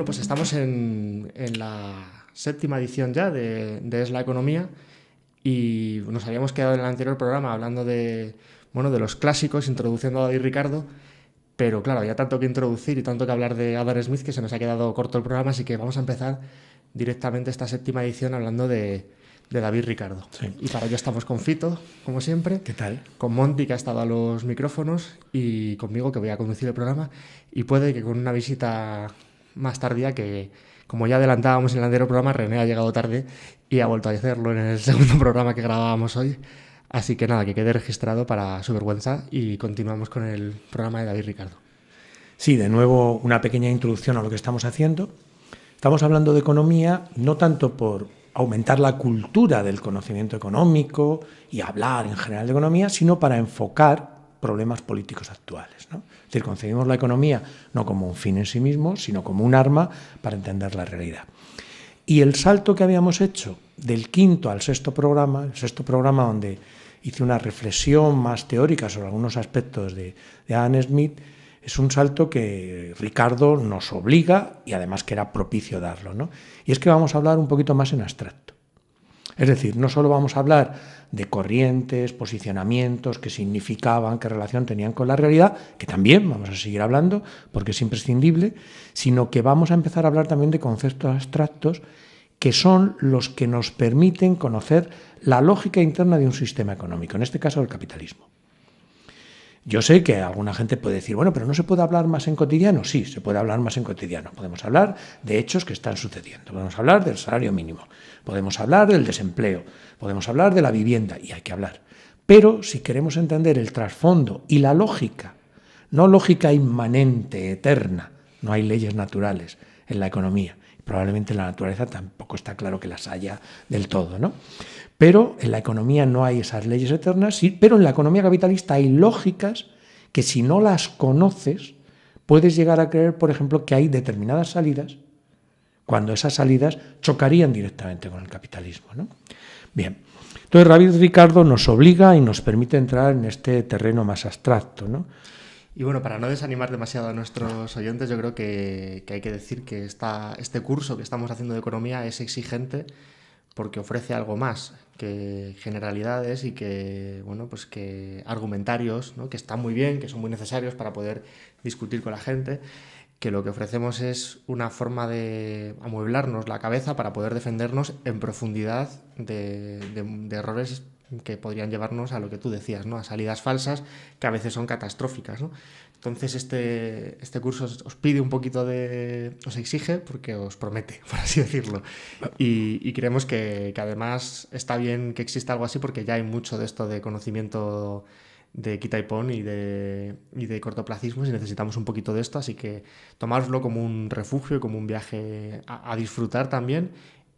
pues estamos en la séptima edición ya de Es la Economía y nos habíamos quedado en el anterior programa hablando de los clásicos, introduciendo a David Ricardo, pero claro, había tanto que introducir y tanto que hablar de Adam Smith que se nos ha quedado corto el programa, así que vamos a empezar directamente esta séptima edición hablando de David Ricardo. Sí. Y para ello estamos con Fito, como siempre. ¿Qué tal? Con Monty, que ha estado a los micrófonos, y conmigo, que voy a conducir el programa. Y puede que con una visita más tardía, que como ya adelantábamos en el anterior programa, René ha llegado tarde y ha vuelto a hacerlo en el segundo programa que grabábamos hoy. Así que nada, que quede registrado para su vergüenza y continuamos con el programa de David Ricardo. Sí, de nuevo una pequeña introducción a lo que estamos haciendo. Estamos hablando de economía no tanto por aumentar la cultura del conocimiento económico y hablar en general de economía, sino para enfocar problemas políticos actuales, ¿no? Es decir, concebimos la economía no como un fin en sí mismo, sino como un arma para entender la realidad. Y el salto que habíamos hecho del quinto al sexto programa, el sexto programa donde hice una reflexión más teórica sobre algunos aspectos de Adam Smith, es un salto que Ricardo nos obliga y además que era propicio darlo, ¿no? Y es que vamos a hablar un poquito más en abstracto. Es decir, no solo vamos a hablar de corrientes, posicionamientos, qué significaban, qué relación tenían con la realidad, que también vamos a seguir hablando porque es imprescindible, sino que vamos a empezar a hablar también de conceptos abstractos que son los que nos permiten conocer la lógica interna de un sistema económico, en este caso el capitalismo. Yo sé que alguna gente puede decir, bueno, pero ¿no se puede hablar más en cotidiano? Sí, se puede hablar más en cotidiano. Podemos hablar de hechos que están sucediendo. Podemos hablar del salario mínimo. Podemos hablar del desempleo. Podemos hablar de la vivienda. Y hay que hablar. Pero si queremos entender el trasfondo y la lógica, no lógica inmanente, eterna, no hay leyes naturales en la economía. Probablemente en la naturaleza tampoco está claro que las haya del todo, ¿no? Pero en la economía no hay esas leyes eternas, sí, pero en la economía capitalista hay lógicas que si no las conoces puedes llegar a creer, por ejemplo, que hay determinadas salidas cuando esas salidas chocarían directamente con el capitalismo, ¿no? Bien, entonces David Ricardo nos obliga y nos permite entrar en este terreno más abstracto, ¿no? Y bueno, para no desanimar demasiado a nuestros oyentes, yo creo que hay que decir que este curso que estamos haciendo de economía es exigente porque ofrece algo más que generalidades y que, pues que argumentarios, ¿no? Que están muy bien, que son muy necesarios para poder discutir con la gente, que lo que ofrecemos es una forma de amueblarnos la cabeza para poder defendernos en profundidad de errores que podrían llevarnos a lo que tú decías, ¿no? A salidas falsas que a veces son catastróficas, ¿no? Entonces este curso os pide un poquito os exige porque os promete, por así decirlo. Y creemos que además está bien que exista algo así porque ya hay mucho de esto de conocimiento de quita y pon y de cortoplacismos y necesitamos un poquito de esto, así que tomároslo como un refugio y como un viaje a disfrutar también.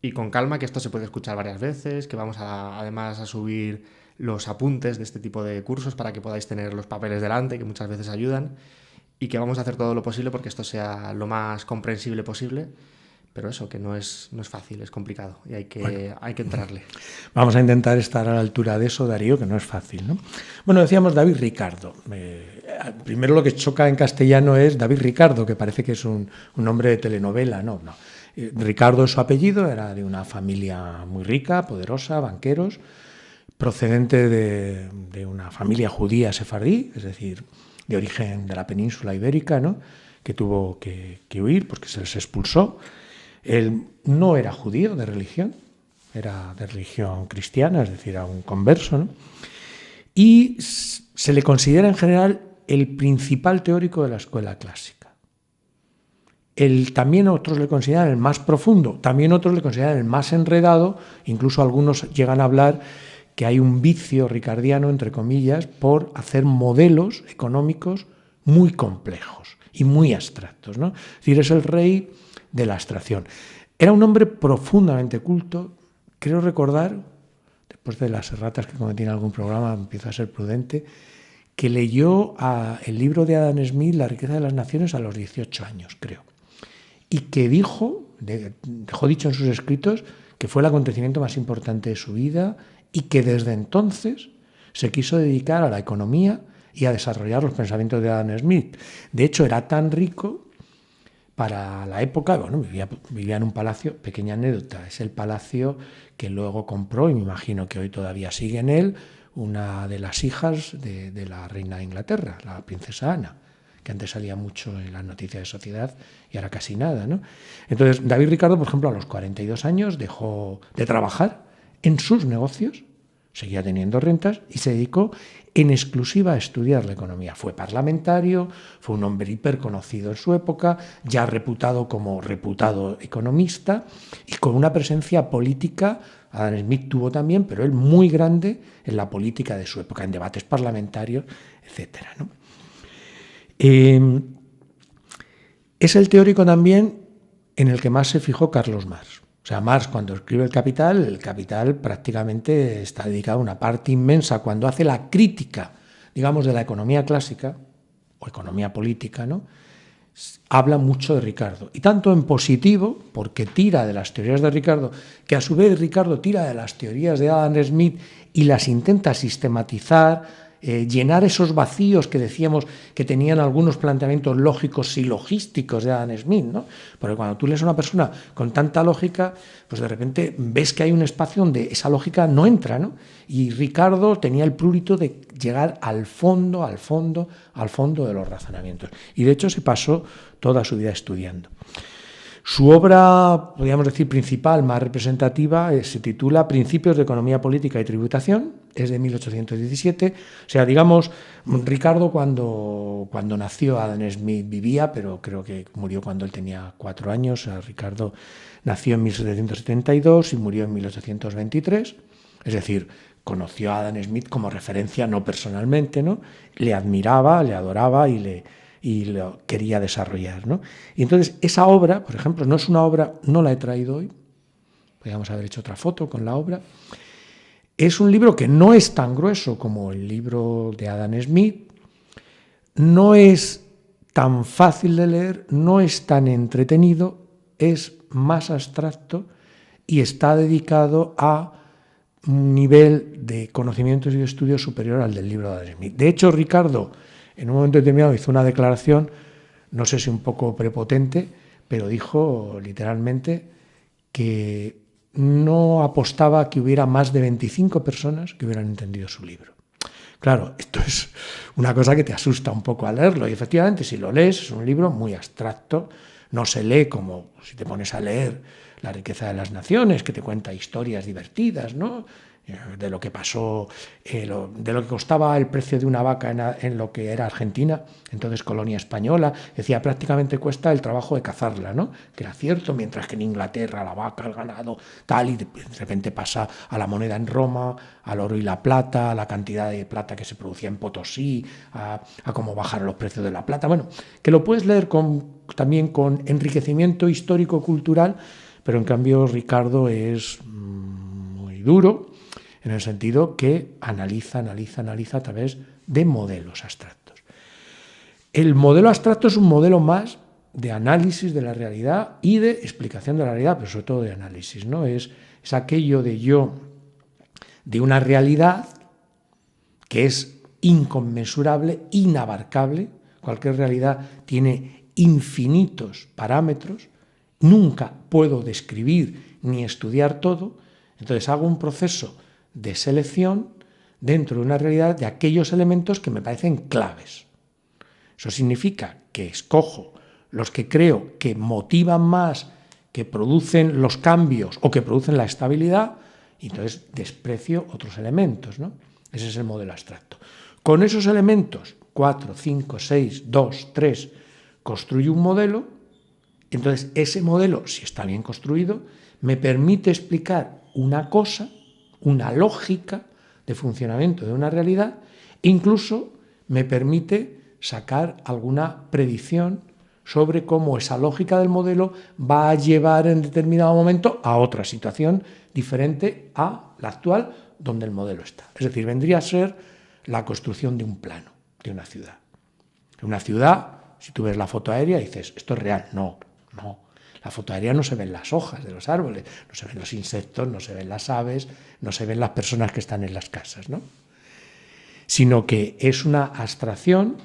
Y con calma, que esto se puede escuchar varias veces, que vamos además a subir los apuntes de este tipo de cursos para que podáis tener los papeles delante, que muchas veces ayudan, y que vamos a hacer todo lo posible porque esto sea lo más comprensible posible, pero eso, que no es fácil, es complicado y hay que entrarle. Vamos a intentar estar a la altura de eso, Darío, que no es fácil, ¿no? Bueno, decíamos David Ricardo. Primero lo que choca en castellano es David Ricardo, que parece que es un nombre de telenovela, no. Ricardo es su apellido, era de una familia muy rica, poderosa, banqueros, procedente de una familia judía sefardí, es decir, de origen de la península ibérica, ¿no? Que tuvo que huir porque se les expulsó. Él no era judío de religión, era de religión cristiana, es decir, era un converso, ¿no? Y se le considera en general el principal teórico de la escuela clásica. También otros le consideran el más profundo, también otros le consideran el más enredado, incluso algunos llegan a hablar que hay un vicio ricardiano, entre comillas, por hacer modelos económicos muy complejos y muy abstractos, ¿no? Es decir, es el rey de la abstracción. Era un hombre profundamente culto, creo recordar, después de las erratas que cometí en algún programa, empiezo a ser prudente, que leyó el libro de Adam Smith, La riqueza de las naciones, a los 18 años, creo. Y que dejó dicho en sus escritos que fue el acontecimiento más importante de su vida y que desde entonces se quiso dedicar a la economía y a desarrollar los pensamientos de Adam Smith. De hecho, era tan rico para la época, bueno, vivía en un palacio, pequeña anécdota, es el palacio que luego compró, y me imagino que hoy todavía sigue en él, una de las hijas de la reina de Inglaterra, la princesa Ana, que antes salía mucho en las noticias de sociedad y ahora casi nada, ¿no? Entonces, David Ricardo, por ejemplo, a los 42 años dejó de trabajar en sus negocios, seguía teniendo rentas y se dedicó en exclusiva a estudiar la economía. Fue parlamentario, fue un hombre hiperconocido en su época, ya reputado como reputado economista y con una presencia política. Adam Smith tuvo también, pero él muy grande en la política de su época, en debates parlamentarios, etc., ¿no? Es el teórico también en el que más se fijó Carlos Marx. O sea, Marx, cuando escribe el Capital prácticamente está dedicado a una parte inmensa. Cuando hace la crítica, digamos, de la economía clásica o economía política, ¿no?, habla mucho de Ricardo. Y tanto en positivo, porque tira de las teorías de Ricardo, que a su vez Ricardo tira de las teorías de Adam Smith y las intenta sistematizar, llenar esos vacíos que decíamos que tenían algunos planteamientos lógicos y logísticos de Adam Smith, ¿no? Porque cuando tú lees a una persona con tanta lógica, pues de repente ves que hay un espacio donde esa lógica no entra, ¿no? Y Ricardo tenía el prurito de llegar al fondo de los razonamientos. Y de hecho se pasó toda su vida estudiando. Su obra, podríamos decir, principal, más representativa, se titula Principios de Economía Política y Tributación, es de 1817. O sea, digamos, Ricardo cuando nació, Adam Smith vivía, pero creo que murió cuando él tenía 4 años. O sea, Ricardo nació en 1772 y murió en 1823. Es decir, conoció a Adam Smith como referencia, no personalmente, ¿no? Le admiraba, le adoraba y lo quería desarrollar, ¿no? Y entonces esa obra, por ejemplo, no es una obra, no la he traído hoy, podríamos haber hecho otra foto con la obra, es un libro que no es tan grueso como el libro de Adam Smith, no es tan fácil de leer, no es tan entretenido, es más abstracto y está dedicado a un nivel de conocimientos y de estudios superior al del libro de Adam Smith. De hecho, Ricardo, en un momento determinado, hizo una declaración, no sé si un poco prepotente, pero dijo literalmente que no apostaba a que hubiera más de 25 personas que hubieran entendido su libro. Claro, esto es una cosa que te asusta un poco al leerlo, y efectivamente, si lo lees, es un libro muy abstracto, no se lee como si te pones a leer La riqueza de las naciones, que te cuenta historias divertidas, ¿no?, de lo que pasó, de lo que costaba el precio de una vaca en lo que era Argentina, entonces colonia española. Decía, prácticamente cuesta el trabajo de cazarla, ¿no?, que era cierto, mientras que en Inglaterra la vaca, el ganado, tal, y de repente pasa a la moneda en Roma, al oro y la plata, a la cantidad de plata que se producía en Potosí, a cómo bajaron los precios de la plata. Bueno, que lo puedes leer también con enriquecimiento histórico-cultural, pero en cambio Ricardo es muy duro, en el sentido que analiza a través de modelos abstractos. El modelo abstracto es un modelo más de análisis de la realidad y de explicación de la realidad, pero sobre todo de análisis, ¿no? Es aquello de una realidad que es inconmensurable, inabarcable. Cualquier realidad tiene infinitos parámetros. Nunca puedo describir ni estudiar todo. Entonces hago un proceso de selección dentro de una realidad de aquellos elementos que me parecen claves. Eso significa que escojo los que creo que motivan más, que producen los cambios o que producen la estabilidad, y entonces desprecio otros elementos, ¿no? Ese es el modelo abstracto. Con esos elementos, 4, 5, 6, 2, 3, construyo un modelo. Entonces ese modelo, si está bien construido, me permite explicar una cosa, una lógica de funcionamiento de una realidad, e incluso me permite sacar alguna predicción sobre cómo esa lógica del modelo va a llevar en determinado momento a otra situación diferente a la actual donde el modelo está. Es decir, vendría a ser la construcción de un plano de una ciudad. Una ciudad, si tú ves la foto aérea, dices, ¿esto es real? No. La foto aérea no se ven las hojas de los árboles, no se ven los insectos, no se ven las aves, no se ven las personas que están en las casas, ¿no? Sino que es una abstracción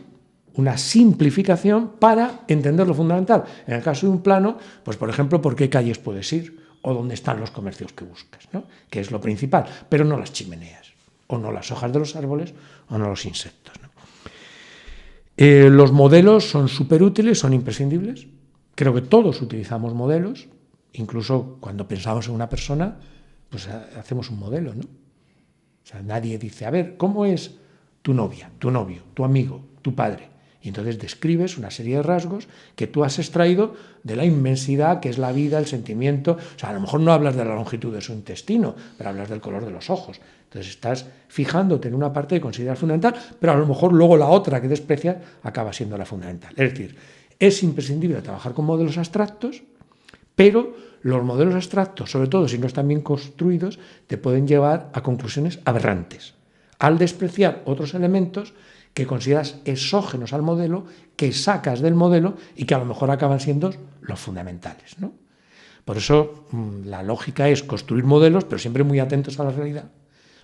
una simplificación para entender lo fundamental. En el caso de un plano, pues por ejemplo, por qué calles puedes ir o dónde están los comercios que buscas, ¿no? Que es lo principal, pero no las chimeneas, o no las hojas de los árboles, o no los insectos, ¿no? Los modelos son súper útiles, son imprescindibles. Creo que todos utilizamos modelos, incluso cuando pensamos en una persona, pues hacemos un modelo, ¿no? O sea, nadie dice, a ver, ¿cómo es tu novia, tu novio, tu amigo, tu padre? Y entonces describes una serie de rasgos que tú has extraído de la inmensidad que es la vida, el sentimiento. O sea, a lo mejor no hablas de la longitud de su intestino, pero hablas del color de los ojos. Entonces estás fijándote en una parte que consideras fundamental, pero a lo mejor luego la otra que desprecias acaba siendo la fundamental. Es decir, es imprescindible trabajar con modelos abstractos, pero los modelos abstractos, sobre todo si no están bien construidos, te pueden llevar a conclusiones aberrantes, al despreciar otros elementos que consideras exógenos al modelo, que sacas del modelo y que a lo mejor acaban siendo los fundamentales, ¿no? Por eso la lógica es construir modelos, pero siempre muy atentos a la realidad,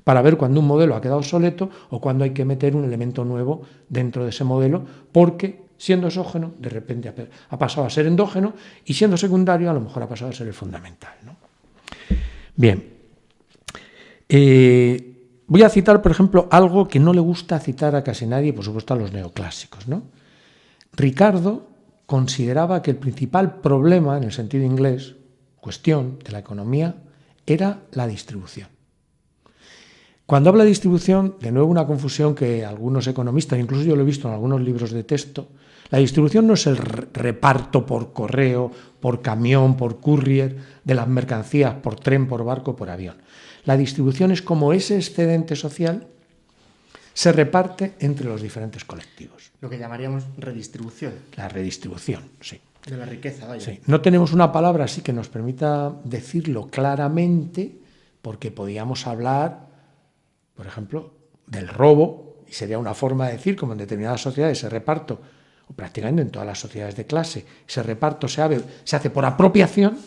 para ver cuando un modelo ha quedado obsoleto o cuando hay que meter un elemento nuevo dentro de ese modelo, porque siendo exógeno, de repente ha pasado a ser endógeno, y siendo secundario, a lo mejor ha pasado a ser el fundamental, ¿no? Bien. Voy a citar, por ejemplo, algo que no le gusta citar a casi nadie, por supuesto a los neoclásicos, ¿no? Ricardo consideraba que el principal problema, en el sentido inglés, cuestión de la economía, era la distribución. Cuando habla de distribución, de nuevo una confusión que algunos economistas, incluso yo lo he visto en algunos libros de texto, la distribución no es el reparto por correo, por camión, por courier, de las mercancías, por tren, por barco, por avión. La distribución es como ese excedente social se reparte entre los diferentes colectivos. Lo que llamaríamos redistribución. La redistribución, sí. De la riqueza, vaya. Sí. No tenemos una palabra así que nos permita decirlo claramente, porque podíamos hablar, por ejemplo, del robo, y sería una forma de decir, como en determinadas sociedades, ese reparto, o prácticamente en todas las sociedades de clase, ese reparto se hace por apropiación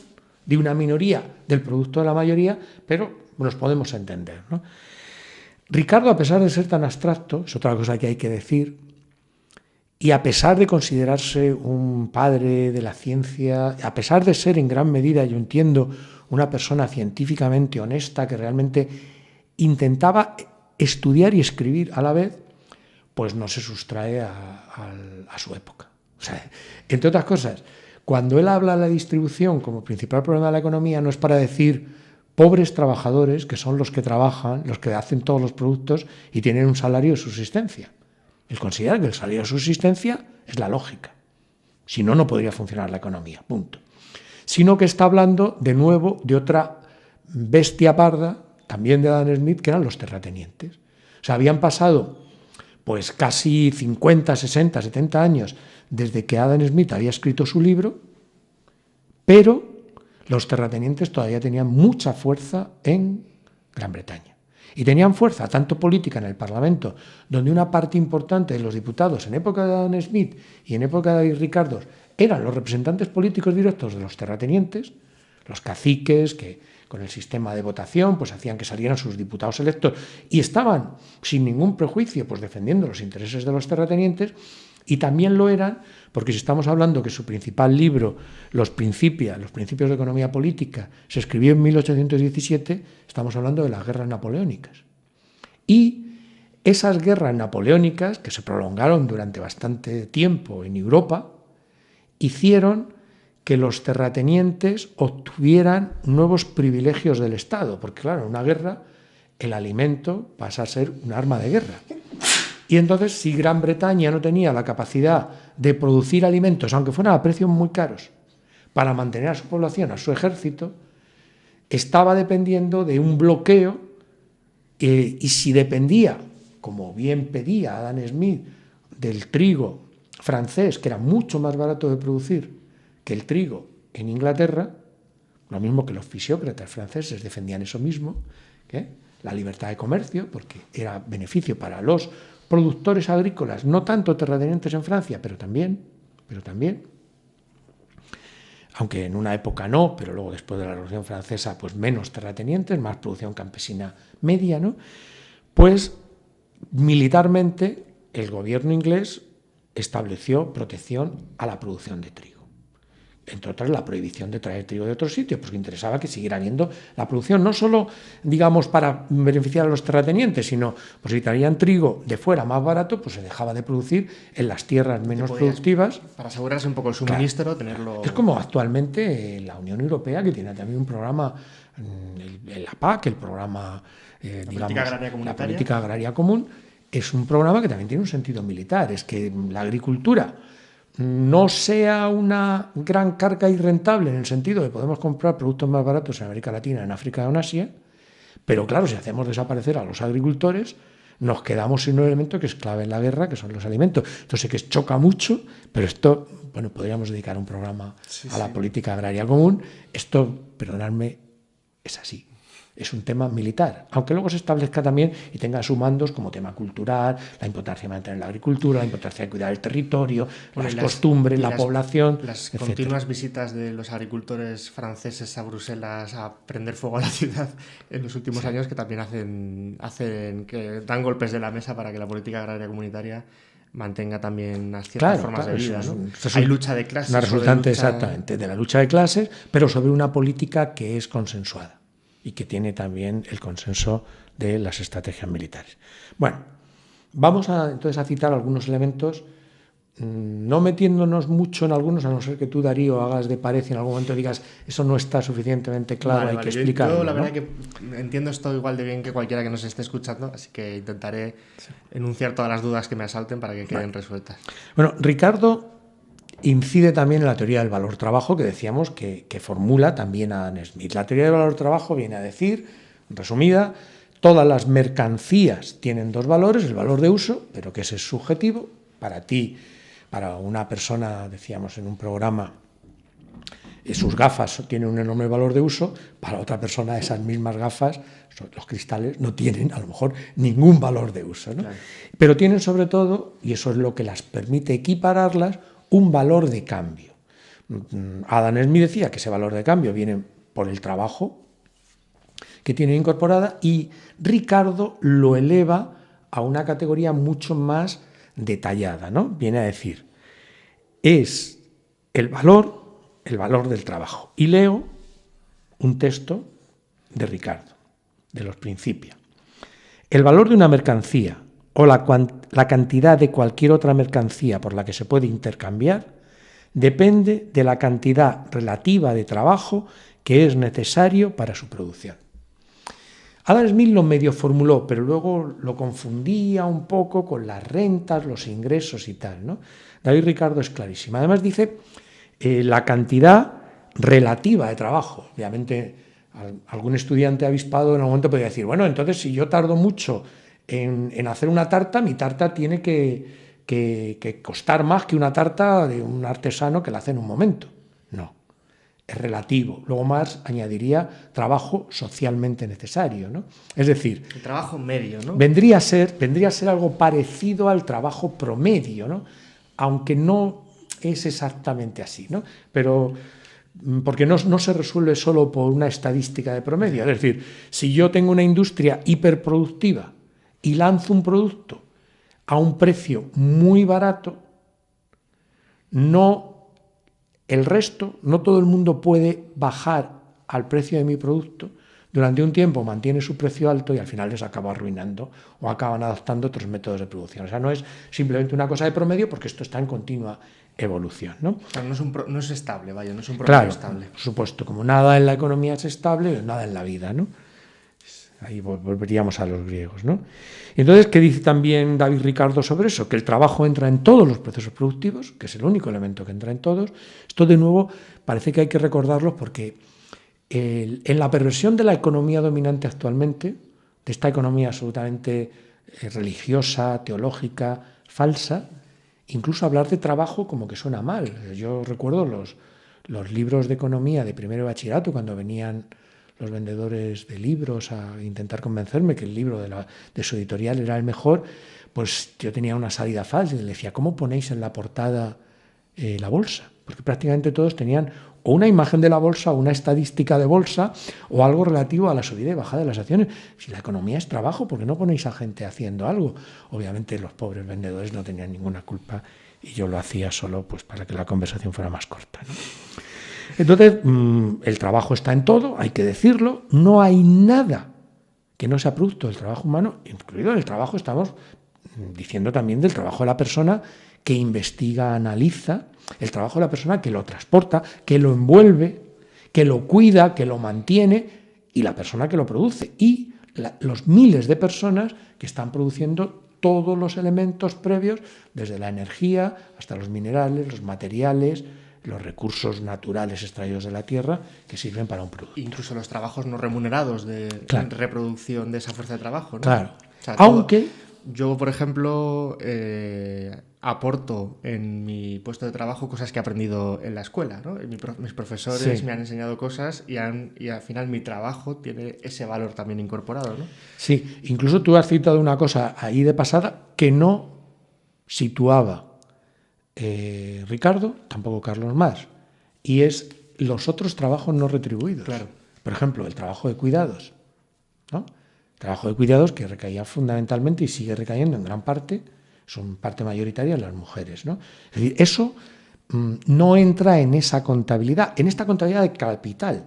de una minoría del producto de la mayoría, pero nos podemos entender, ¿no? Ricardo, a pesar de ser tan abstracto, es otra cosa que hay que decir, y a pesar de considerarse un padre de la ciencia, a pesar de ser en gran medida, yo entiendo, una persona científicamente honesta que realmente intentaba estudiar y escribir a la vez, pues no se sustrae a su época. O sea, entre otras cosas, cuando él habla de la distribución como principal problema de la economía, no es para decir pobres trabajadores, que son los que trabajan, los que hacen todos los productos y tienen un salario de subsistencia. Él considera que el salario de subsistencia es la lógica. Si no, no podría funcionar la economía, punto. Sino que está hablando, de nuevo, de otra bestia parda, también de Adam Smith, que eran los terratenientes. O sea, habían pasado pues casi 50, 60, 70 años desde que Adam Smith había escrito su libro, pero los terratenientes todavía tenían mucha fuerza en Gran Bretaña. Y tenían fuerza tanto política en el Parlamento, donde una parte importante de los diputados en época de Adam Smith y en época de David Ricardo eran los representantes políticos directos de los terratenientes, los caciques que con el sistema de votación pues hacían que salieran sus diputados electos y estaban sin ningún prejuicio pues defendiendo los intereses de los terratenientes. Y también lo eran porque si estamos hablando que su principal libro, Los Principia, los principios de economía política, se escribió en 1817, estamos hablando de las guerras napoleónicas. Y esas guerras napoleónicas, que se prolongaron durante bastante tiempo en Europa, hicieron que los terratenientes obtuvieran nuevos privilegios del Estado, porque claro, en una guerra el alimento pasa a ser un arma de guerra. Y entonces, si Gran Bretaña no tenía la capacidad de producir alimentos, aunque fueran a precios muy caros, para mantener a su población, a su ejército, estaba dependiendo de un bloqueo, y si dependía, como bien pedía Adam Smith, del trigo francés, que era mucho más barato de producir que el trigo en Inglaterra, lo mismo que los fisiócratas franceses defendían eso mismo, ¿eh? La libertad de comercio, porque era beneficio para los productores agrícolas, no tanto terratenientes en Francia, pero también, aunque en una época no, pero luego después de la Revolución Francesa, pues menos terratenientes, más producción campesina media, ¿no? Pues militarmente el gobierno inglés estableció protección a la producción de trigo. Entre otras, la prohibición de traer trigo de otros sitios, porque interesaba que siguiera habiendo la producción, no solo, digamos, para beneficiar a los terratenientes, sino, pues si traían trigo de fuera más barato, pues se dejaba de producir en las tierras menos productivas. Para asegurarse un poco el suministro, claro, tenerlo... Es como actualmente la Unión Europea, que tiene también un programa, la PAC, el programa, la política agraria común, es un programa que también tiene un sentido militar, es que la agricultura no sea una gran carga irrentable en el sentido de que podemos comprar productos más baratos en América Latina, en África o en Asia, pero claro, si hacemos desaparecer a los agricultores, nos quedamos sin un elemento que es clave en la guerra, que son los alimentos. Entonces, que choca mucho, pero esto, bueno, podríamos dedicar un programa a la política agraria común. Esto, perdonadme, es así. Es un tema militar, aunque luego se establezca también y tenga sumandos como tema cultural, la importancia de mantener la agricultura, la importancia de cuidar el territorio, las costumbres, la población. Las continuas visitas de los agricultores franceses a Bruselas a prender fuego a la ciudad en los últimos años, que también hacen que dan golpes de la mesa para que la política agraria comunitaria mantenga también unas ciertas formas de vida, ¿no? Hay lucha de clases. Una resultante exactamente de la lucha de clases, pero sobre una política que es consensuada y que tiene también el consenso de las estrategias militares. Bueno, vamos entonces a citar algunos elementos, no metiéndonos mucho en algunos, a no ser que tú, Darío, hagas de pared y en algún momento digas eso no está suficientemente claro, hay que explicarlo. Yo la verdad que entiendo esto igual de bien que cualquiera que nos esté escuchando, así que intentaré enunciar todas las dudas que me asalten para que queden resueltas. Bueno, Ricardo incide también en la teoría del valor-trabajo que decíamos que formula también Adam Smith. La teoría del valor-trabajo viene a decir, resumida, todas las mercancías tienen dos valores, el valor de uso, pero que ese es subjetivo. Para ti, para una persona, decíamos en un programa, sus gafas tienen un enorme valor de uso, para otra persona esas mismas gafas, los cristales, no tienen a lo mejor ningún valor de uso, ¿no? Claro. Pero tienen sobre todo, y eso es lo que las permite equipararlas, un valor de cambio. Adam Smith decía que ese valor de cambio viene por el trabajo que tiene incorporada, y Ricardo lo eleva a una categoría mucho más detallada, ¿no? Viene a decir, es el valor del trabajo. Y leo un texto de Ricardo, de los Principia. El valor de una mercancía o la cantidad de cualquier otra mercancía por la que se puede intercambiar depende de la cantidad relativa de trabajo que es necesario para su producción. Adam Smith lo medio formuló, pero luego lo confundía un poco con las rentas, los ingresos y tal, ¿no? David Ricardo es clarísimo. Además dice la cantidad relativa de trabajo. Obviamente algún estudiante avispado en algún momento podría decir, bueno, entonces si yo tardo mucho en hacer una tarta, mi tarta tiene que costar más que una tarta de un artesano que la hace en un momento. No, es relativo. Luego más añadiría trabajo socialmente necesario, ¿no? Es decir, el trabajo medio, ¿no? Vendría a ser algo parecido al trabajo promedio, ¿no? Aunque no es exactamente así, ¿no? Pero porque no se resuelve solo por una estadística de promedio. Es decir, si yo tengo una industria hiperproductiva y lanzo un producto a un precio muy barato, el resto, no todo el mundo puede bajar al precio de mi producto. Durante un tiempo mantiene su precio alto y al final les acaba arruinando o acaban adoptando otros métodos de producción. O sea, no es simplemente una cosa de promedio, porque esto está en continua evolución, ¿no? O sea, no es estable, vaya, no es un promedio estable. Por supuesto, como nada en la economía es estable, nada en la vida, ¿no? Ahí volveríamos a los griegos, ¿no? Y entonces, ¿qué dice también David Ricardo sobre eso? Que el trabajo entra en todos los procesos productivos, que es el único elemento que entra en todos. Esto, de nuevo, parece que hay que recordarlo porque en la perversión de la economía dominante actualmente, de esta economía absolutamente religiosa, teológica, falsa, incluso hablar de trabajo como que suena mal. Yo recuerdo los libros de economía de primero de bachillerato, cuando venían los vendedores de libros a intentar convencerme que el libro de su editorial era el mejor, pues yo tenía una salida falsa y le decía, ¿cómo ponéis en la portada la bolsa? Porque prácticamente todos tenían o una imagen de la bolsa, o una estadística de bolsa, o algo relativo a la subida y bajada de las acciones. Si la economía es trabajo, ¿por qué no ponéis a gente haciendo algo? Obviamente los pobres vendedores no tenían ninguna culpa y yo lo hacía solo pues para que la conversación fuera más corta, ¿no? Entonces, el trabajo está en todo, hay que decirlo, no hay nada que no sea producto del trabajo humano, incluido el trabajo, estamos diciendo también del trabajo de la persona que investiga, analiza, el trabajo de la persona que lo transporta, que lo envuelve, que lo cuida, que lo mantiene, y la persona que lo produce, y los miles de personas que están produciendo todos los elementos previos, desde la energía hasta los minerales, los materiales, los recursos naturales extraídos de la tierra que sirven para un producto. Incluso los trabajos no remunerados de reproducción de esa fuerza de trabajo, ¿no? Claro. O sea, aunque yo, por ejemplo, aporto en mi puesto de trabajo cosas que he aprendido en la escuela, ¿no? Mis profesores me han enseñado cosas y al final mi trabajo tiene ese valor también incorporado, ¿no? Sí, incluso tú has citado una cosa ahí de pasada que no situaba Ricardo, tampoco Carlos Marx, y es los otros trabajos no retribuidos. Claro. Por ejemplo, el trabajo de cuidados, ¿no? El trabajo de cuidados que recaía fundamentalmente y sigue recayendo en gran parte, son parte mayoritaria en las mujeres, ¿no? Es decir, eso no entra en esa contabilidad, en esta contabilidad de capital.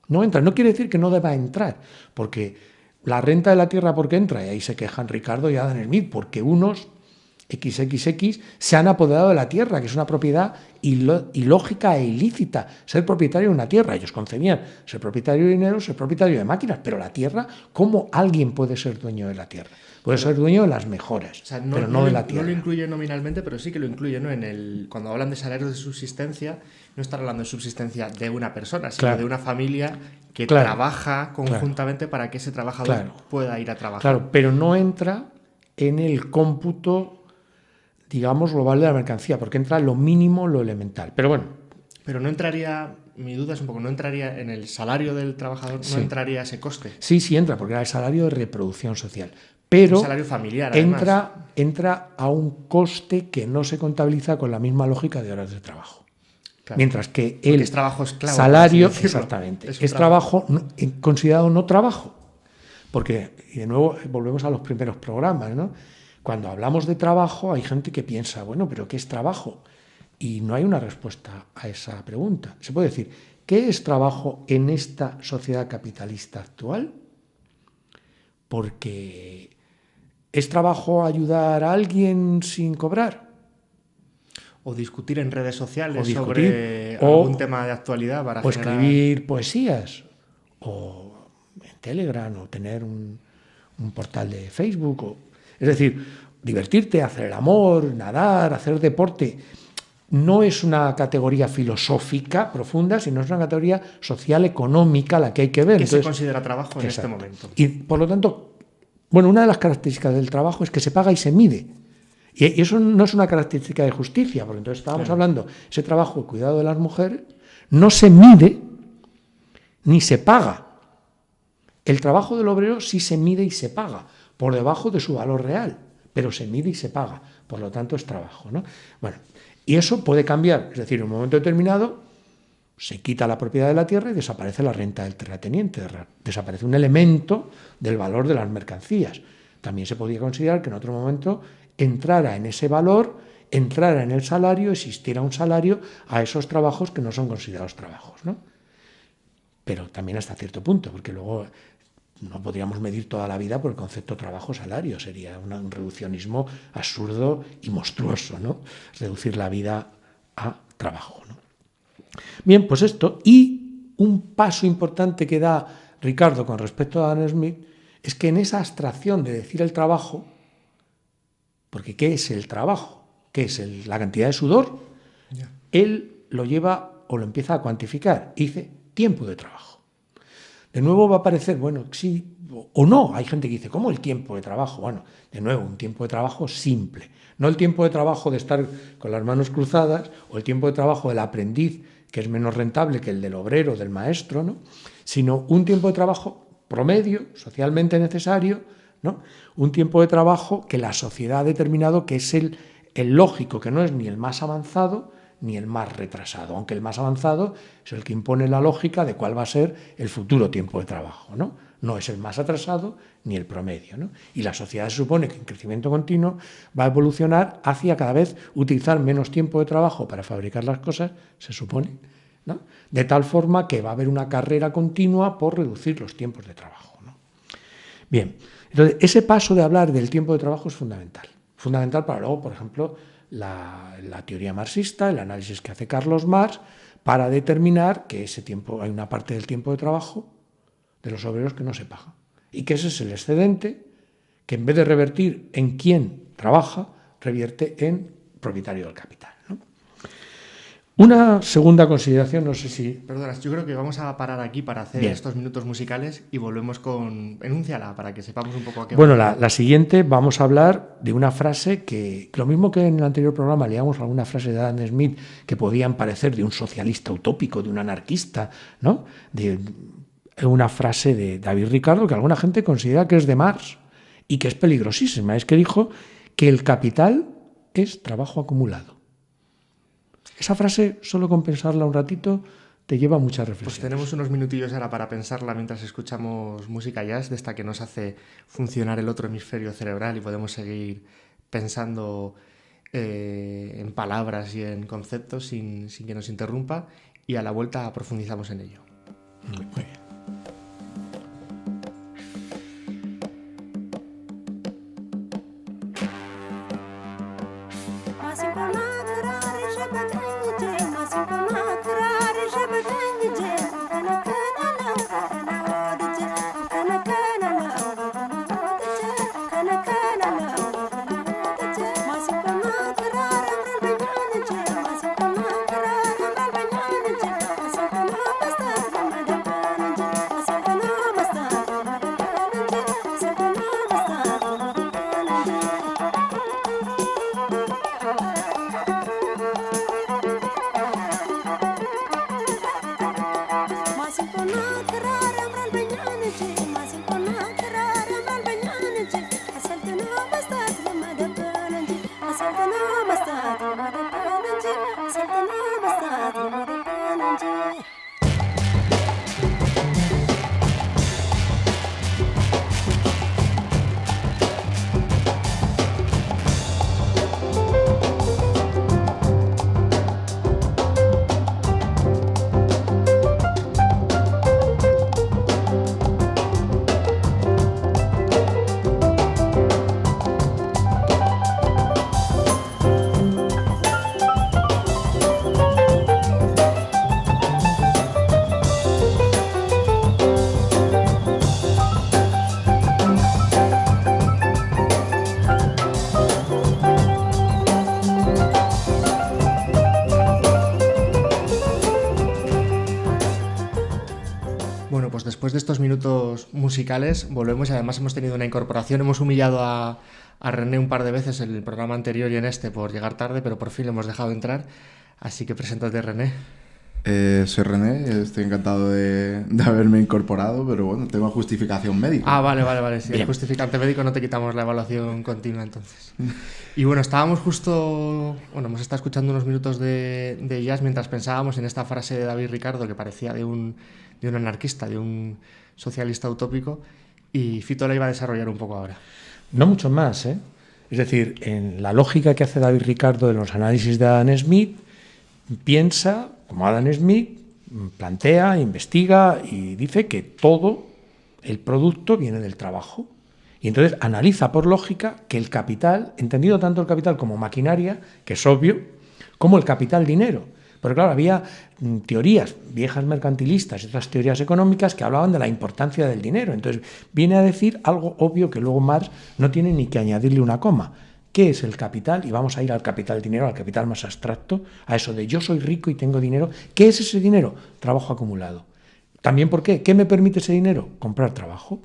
No entra, no quiere decir que no deba entrar, porque la renta de la tierra, ¿por qué entra? Y ahí se quejan Ricardo y Adam Smith, porque unos XXX se han apoderado de la tierra, que es una propiedad ilógica e ilícita, ser propietario de una tierra. Ellos concebían ser propietario de dinero, ser propietario de máquinas, pero la tierra, ¿cómo alguien puede ser dueño de la tierra? Puede ser dueño de las mejoras, pero no de la tierra. No lo incluye nominalmente, pero sí que lo incluye, ¿no? Cuando hablan de salarios de subsistencia, no están hablando de subsistencia de una persona, sino de una familia que trabaja conjuntamente para que ese trabajador pueda ir a trabajar. Claro, pero no entra en el cómputo, digamos, global de la mercancía, porque entra lo mínimo, lo elemental. Pero bueno. Pero no entraría, mi duda es un poco, no entraría en el salario del trabajador, no entraría ese coste. Sí, entra, porque era el salario de reproducción social. Pero un salario familiar, entra a un coste que no se contabiliza con la misma lógica de horas de trabajo. Claro. Mientras que el trabajo esclavo, salario, exactamente, es trabajo considerado no trabajo. Porque, y de nuevo, volvemos a los primeros programas, ¿no? Cuando hablamos de trabajo hay gente que piensa, bueno, ¿pero qué es trabajo? Y no hay una respuesta a esa pregunta. Se puede decir, ¿qué es trabajo en esta sociedad capitalista actual? Porque ¿es trabajo ayudar a alguien sin cobrar? O discutir en redes sociales sobre algún tema de actualidad para generar... escribir poesías, o en Telegram, o tener un portal de Facebook, es decir, divertirte, hacer el amor, nadar, hacer deporte, no es una categoría filosófica profunda, sino es una categoría social, económica, la que hay que ver. ¿Qué se considera trabajo en este momento? Y por lo tanto, bueno, una de las características del trabajo es que se paga y se mide. Y eso no es una característica de justicia, porque entonces estábamos hablando, ese trabajo de cuidado de las mujeres no se mide ni se paga. El trabajo del obrero sí se mide y se paga, por debajo de su valor real, pero se mide y se paga, por lo tanto es trabajo, ¿no? Bueno, y eso puede cambiar, es decir, en un momento determinado se quita la propiedad de la tierra y desaparece la renta del terrateniente, desaparece un elemento del valor de las mercancías. También se podría considerar que en otro momento entrara en ese valor, entrara en el salario, existiera un salario a esos trabajos que no son considerados trabajos, ¿no? Pero también hasta cierto punto, porque luego no podríamos medir toda la vida por el concepto trabajo-salario, sería un reduccionismo absurdo y monstruoso, ¿no? Reducir la vida a trabajo, ¿no? Bien, pues esto, y un paso importante que da Ricardo con respecto a Adam Smith es que en esa abstracción de decir el trabajo, porque ¿qué es el trabajo? ¿Qué es la cantidad de sudor? Él lo lleva o lo empieza a cuantificar y dice tiempo de trabajo. De nuevo va a aparecer, bueno, sí o no. Hay gente que dice, ¿cómo el tiempo de trabajo? Bueno, de nuevo, un tiempo de trabajo simple. No el tiempo de trabajo de estar con las manos cruzadas o el tiempo de trabajo del aprendiz, que es menos rentable que el del obrero, del maestro, ¿no? Sino un tiempo de trabajo promedio, socialmente necesario, ¿no? Un tiempo de trabajo que la sociedad ha determinado que es el lógico, que no es ni el más avanzado ni el más retrasado, aunque el más avanzado es el que impone la lógica de cuál va a ser el futuro tiempo de trabajo, ¿no? no es el más atrasado ni el promedio, ¿no? Y la sociedad se supone que en crecimiento continuo va a evolucionar hacia cada vez utilizar menos tiempo de trabajo para fabricar las cosas, se supone, ¿no? De tal forma que va a haber una carrera continua por reducir los tiempos de trabajo, ¿no? Bien, entonces ese paso de hablar del tiempo de trabajo es fundamental. Fundamental para luego, por ejemplo, la teoría marxista, el análisis que hace Carlos Marx, para determinar que ese tiempo, hay una parte del tiempo de trabajo de los obreros que no se paga. Y que ese es el excedente que en vez de revertir en quien trabaja, revierte en propietario del capital, ¿no? Una segunda consideración, no sé si... Perdona, yo creo que vamos a parar aquí para hacer estos minutos musicales y volvemos con... Enúnciala para que sepamos un poco a qué... Bueno, la siguiente vamos a hablar de una frase que, lo mismo que en el anterior programa leíamos alguna frase de Adam Smith que podían parecer de un socialista utópico, de un anarquista, ¿no? De una frase de David Ricardo que alguna gente considera que es de Marx y que es peligrosísima. Es que dijo que el capital es trabajo acumulado. Esa frase, solo con pensarla un ratito, te lleva a muchas reflexiones. Pues tenemos unos minutillos ahora para pensarla mientras escuchamos música jazz, de esta que nos hace funcionar el otro hemisferio cerebral y podemos seguir pensando en palabras y en conceptos sin que nos interrumpa, y a la vuelta profundizamos en ello. Muy bien. Después de estos minutos musicales volvemos y además hemos tenido una incorporación. Hemos humillado a René un par de veces en el programa anterior y en este por llegar tarde, pero por fin le hemos dejado entrar. Así que preséntate, René. Soy René, estoy encantado de haberme incorporado, pero bueno, tengo justificación médica. Ah, vale. Si es justificante médico no te quitamos la evaluación continua entonces. Y bueno, estábamos hemos estado escuchando unos minutos de jazz mientras pensábamos en esta frase de David Ricardo que parecía de un anarquista, de un socialista utópico, y Fito la iba a desarrollar un poco ahora. No mucho más, ¿eh? Es decir, en la lógica que hace David Ricardo de los análisis de Adam Smith, piensa, como Adam Smith, plantea, investiga y dice que todo el producto viene del trabajo. Y entonces analiza por lógica que el capital, entendido tanto el capital como maquinaria, que es obvio, como el capital dinero. Pero claro, había teorías viejas mercantilistas y otras teorías económicas que hablaban de la importancia del dinero. Entonces viene a decir algo obvio que luego Marx no tiene ni que añadirle una coma. ¿Qué es el capital? Y vamos a ir al capital dinero, al capital más abstracto, a eso de yo soy rico y tengo dinero. ¿Qué es ese dinero? Trabajo acumulado. También, ¿por qué? ¿Qué me permite ese dinero? Comprar trabajo.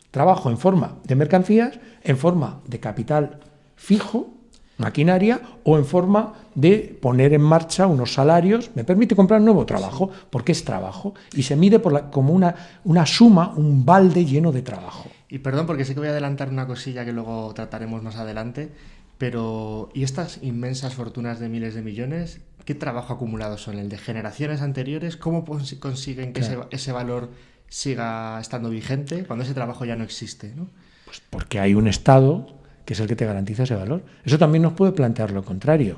Trabajo en forma de mercancías, en forma de capital fijo, maquinaria, o en forma de poner en marcha unos salarios. Me permite comprar nuevo trabajo, porque es trabajo, y se mide como una suma, un balde lleno de trabajo. Y perdón, porque sé que voy a adelantar una cosilla que luego trataremos más adelante, pero ¿y estas inmensas fortunas de miles de millones? ¿Qué trabajo acumulado son? ¿El de generaciones anteriores? ¿Cómo consiguen que ese valor siga estando vigente cuando ese trabajo ya no existe, ¿no? Pues porque hay un Estado que es el que te garantiza ese valor. Eso también nos puede plantear lo contrario.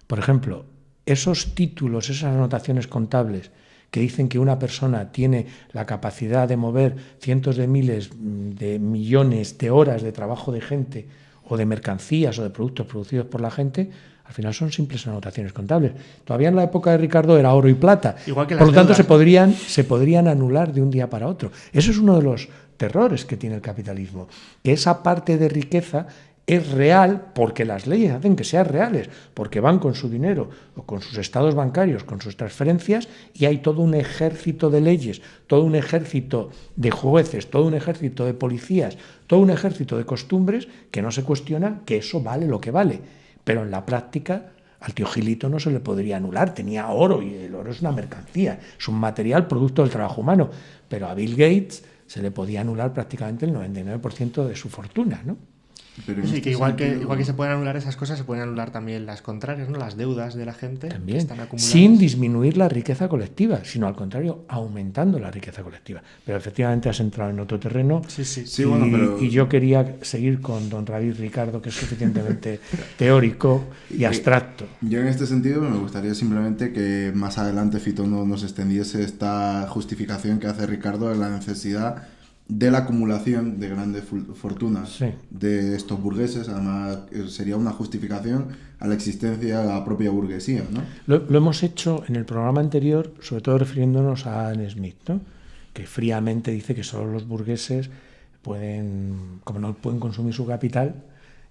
Por ejemplo, esos títulos, esas anotaciones contables que dicen que una persona tiene la capacidad de mover cientos de miles de millones de horas de trabajo de gente o de mercancías o de productos producidos por la gente, al final son simples anotaciones contables. Todavía en la época de Ricardo era oro y plata. Igual que por lo tanto, deudas. se podrían anular de un día para otro. Eso es uno de los terrores que tiene el capitalismo, que esa parte de riqueza es real porque las leyes hacen que sean reales, porque van con su dinero o con sus estados bancarios, con sus transferencias, y hay todo un ejército de leyes, todo un ejército de jueces, todo un ejército de policías, todo un ejército de costumbres que no se cuestionan que eso vale lo que vale. Pero en la práctica al tío Gilito no se le podría anular, tenía oro y el oro es una mercancía, es un material producto del trabajo humano, pero a Bill Gates se le podía anular prácticamente el 99% de su fortuna, ¿no? Pero sí, que igual que se pueden anular esas cosas, se pueden anular también las contrarias, ¿no? Las deudas de la gente también, que están acumuladas. sin disminuir la riqueza colectiva, sino al contrario, aumentando la riqueza colectiva. Pero efectivamente has entrado en otro terreno. Y yo quería seguir con don David Ricardo, que es suficientemente teórico y abstracto. Yo en este sentido me gustaría simplemente que más adelante Fito nos extendiese esta justificación que hace Ricardo de la necesidad de la acumulación de grandes fortunas de estos burgueses. Además, sería una justificación a la existencia de la propia burguesía, ¿no? Lo hemos hecho en el programa anterior, sobre todo refiriéndonos a Adam Smith, ¿no? Que fríamente dice que solo los burgueses pueden, como no pueden consumir su capital,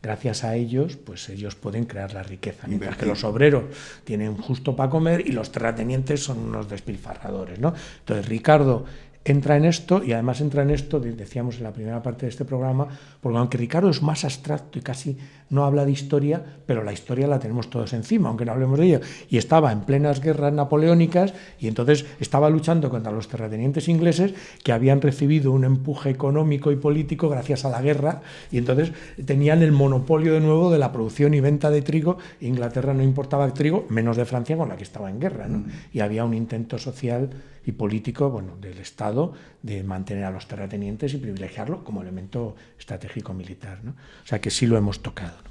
gracias a ellos, pues ellos pueden crear la riqueza, mientras que los obreros tienen justo para comer y los terratenientes son unos despilfarradores, ¿no? Entonces, Ricardo entra en esto, y además entra en esto, decíamos en la primera parte de este programa, porque aunque Ricardo es más abstracto y casi no habla de historia, pero la historia la tenemos todos encima, aunque no hablemos de ello. Y estaba en plenas guerras napoleónicas y entonces estaba luchando contra los terratenientes ingleses que habían recibido un empuje económico y político gracias a la guerra, y entonces tenían el monopolio de nuevo de la producción y venta de trigo. Inglaterra no importaba trigo, menos de Francia, con la que estaba en guerra, ¿no? Y había un intento social y político, bueno, del Estado de mantener a los terratenientes y privilegiarlo como elemento estratégico militar, ¿no? O sea que sí lo hemos tocado, ¿no?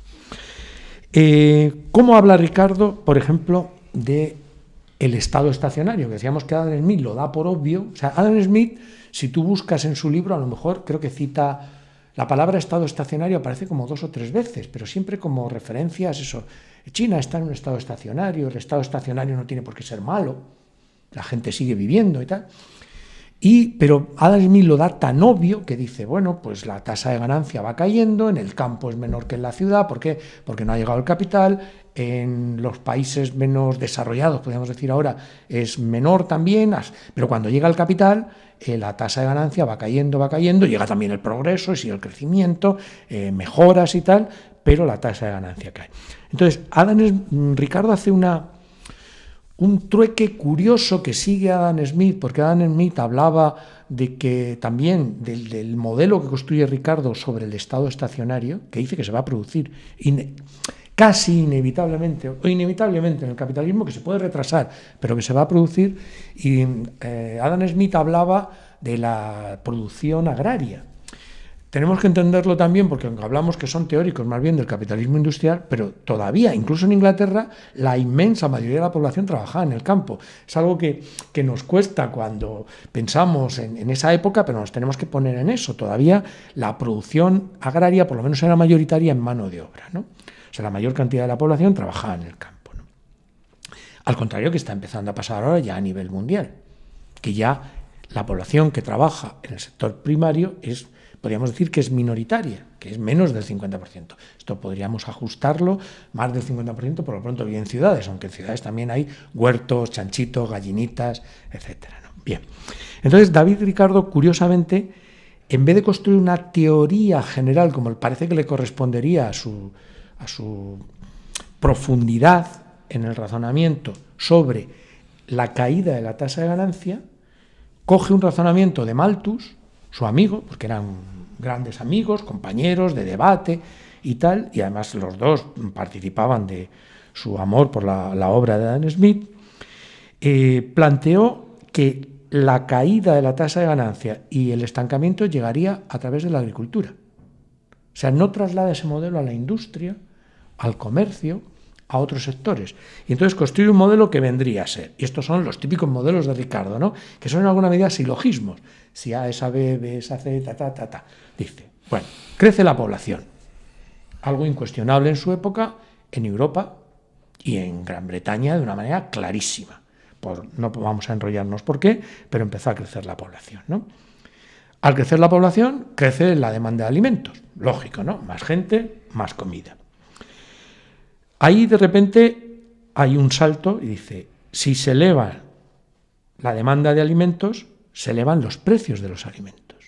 ¿Cómo habla Ricardo, por ejemplo, de el Estado estacionario? Que decíamos que Adam Smith lo da por obvio. O sea, Adam Smith, si tú buscas en su libro, a lo mejor creo que cita la palabra Estado estacionario, aparece como 2 o 3 veces, pero siempre como referencias, eso. China está en un estado estacionario, el estado estacionario no tiene por qué ser malo, la gente sigue viviendo y tal. Pero Adam Smith lo da tan obvio que dice, bueno, pues la tasa de ganancia va cayendo, en el campo es menor que en la ciudad. ¿Por qué? Porque no ha llegado el capital. En los países menos desarrollados, podríamos decir ahora, es menor también, pero cuando llega el capital, la tasa de ganancia va cayendo, llega también el progreso, sigue el crecimiento, mejoras y tal, pero la tasa de ganancia cae. Entonces, Ricardo hace un trueque curioso que sigue Adam Smith, porque Adam Smith hablaba de que también del modelo que construye Ricardo sobre el estado estacionario, que dice que se va a producir casi inevitablemente en el capitalismo, que se puede retrasar, pero que se va a producir. Y Adam Smith hablaba de la producción agraria. Tenemos que entenderlo también porque aunque hablamos que son teóricos más bien del capitalismo industrial, pero todavía, incluso en Inglaterra, la inmensa mayoría de la población trabajaba en el campo. Es algo que nos cuesta cuando pensamos en esa época, pero nos tenemos que poner en eso. Todavía la producción agraria, por lo menos era mayoritaria en mano de obra, ¿no? O sea, la mayor cantidad de la población trabajaba en el campo, ¿no? Al contrario que está empezando a pasar ahora ya a nivel mundial, que ya la población que trabaja en el sector primario podríamos decir que es minoritaria, que es menos del 50%. Esto podríamos ajustarlo, más del 50% por lo pronto vive en ciudades, aunque en ciudades también hay huertos, chanchitos, gallinitas, etcétera, ¿no? Bien, entonces David Ricardo, curiosamente, en vez de construir una teoría general, como parece que le correspondería a su profundidad en el razonamiento sobre la caída de la tasa de ganancia, coge un razonamiento de Malthus, su amigo, porque eran grandes amigos, compañeros de debate y tal, y además los dos participaban de su amor por la obra de Adam Smith. Planteó que la caída de la tasa de ganancia y el estancamiento llegaría a través de la agricultura. O sea, no traslada ese modelo a la industria, al comercio, a otros sectores. Y entonces construye un modelo que vendría a ser, y estos son los típicos modelos de Ricardo, ¿no? Que son en alguna medida silogismos. Si A es a B, B es a C, ta. Dice, bueno, crece la población. Algo incuestionable en su época, en Europa y en Gran Bretaña de una manera clarísima. No vamos a enrollarnos por qué, pero empezó a crecer la población, ¿no? Al crecer la población, crece la demanda de alimentos. Lógico, ¿no? Más gente, más comida. Ahí de repente hay un salto y dice, si se eleva la demanda de alimentos, se elevan los precios de los alimentos.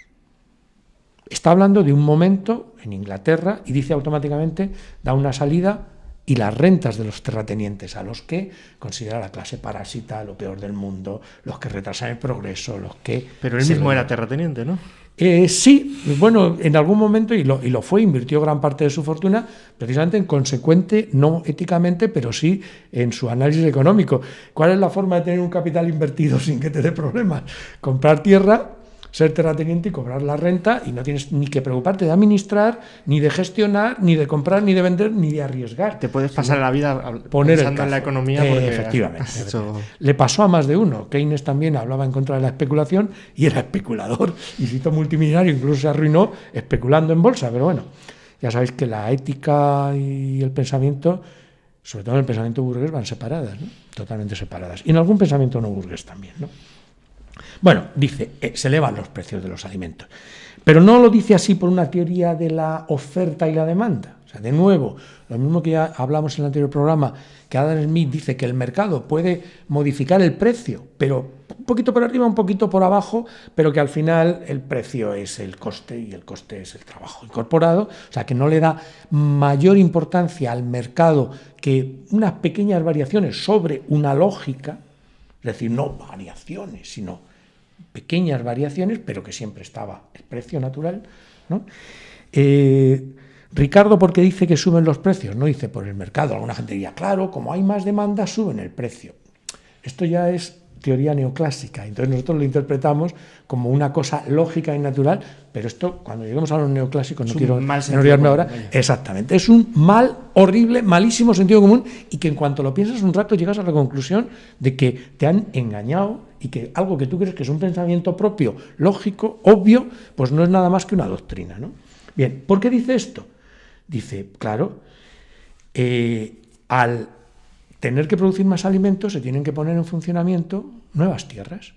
Está hablando de un momento en Inglaterra y dice automáticamente, da una salida y las rentas de los terratenientes, a los que considera la clase parásita, lo peor del mundo, los que retrasan el progreso, los que... Pero él mismo era terrateniente, ¿no? Sí, bueno, en algún momento, y lo fue, invirtió gran parte de su fortuna, precisamente en consecuente, no éticamente, pero sí en su análisis económico. ¿Cuál es la forma de tener un capital invertido sin que te dé problemas? Comprar tierra, ser terrateniente y cobrar la renta, y no tienes ni que preocuparte de administrar, ni de gestionar, ni de comprar, ni de vender, ni de arriesgar. Te puedes pasar la vida pensando en la economía porque efectivamente. Le pasó a más de uno. Keynes también hablaba en contra de la especulación y era especulador. Y cito multimillonario, incluso se arruinó especulando en bolsa. Pero bueno, ya sabéis que la ética y el pensamiento, sobre todo en el pensamiento burgués, van separadas, ¿no? Totalmente separadas. Y en algún pensamiento no burgués también, ¿no? Bueno, dice, se elevan los precios de los alimentos. Pero no lo dice así por una teoría de la oferta y la demanda. O sea, de nuevo, lo mismo que ya hablamos en el anterior programa, que Adam Smith dice que el mercado puede modificar el precio, pero un poquito por arriba, un poquito por abajo, pero que al final el precio es el coste y el coste es el trabajo incorporado. O sea, que no le da mayor importancia al mercado que unas pequeñas variaciones sobre una lógica, es decir, no variaciones, sino pequeñas variaciones, pero que siempre estaba el precio natural, ¿no? Ricardo, ¿por qué dice que suben los precios? No dice por el mercado. Alguna gente diría, claro, como hay más demanda, suben el precio. Esto ya es teoría neoclásica, entonces nosotros lo interpretamos como una cosa lógica y natural, pero esto, cuando lleguemos a los neoclásicos, no quiero enrollarme ahora, exactamente, es un mal, horrible, malísimo sentido común, y que en cuanto lo piensas un rato llegas a la conclusión de que te han engañado y que algo que tú crees que es un pensamiento propio, lógico, obvio, pues no es nada más que una doctrina, ¿no? Bien, ¿por qué dice esto? Dice, claro, al tener que producir más alimentos se tienen que poner en funcionamiento nuevas tierras.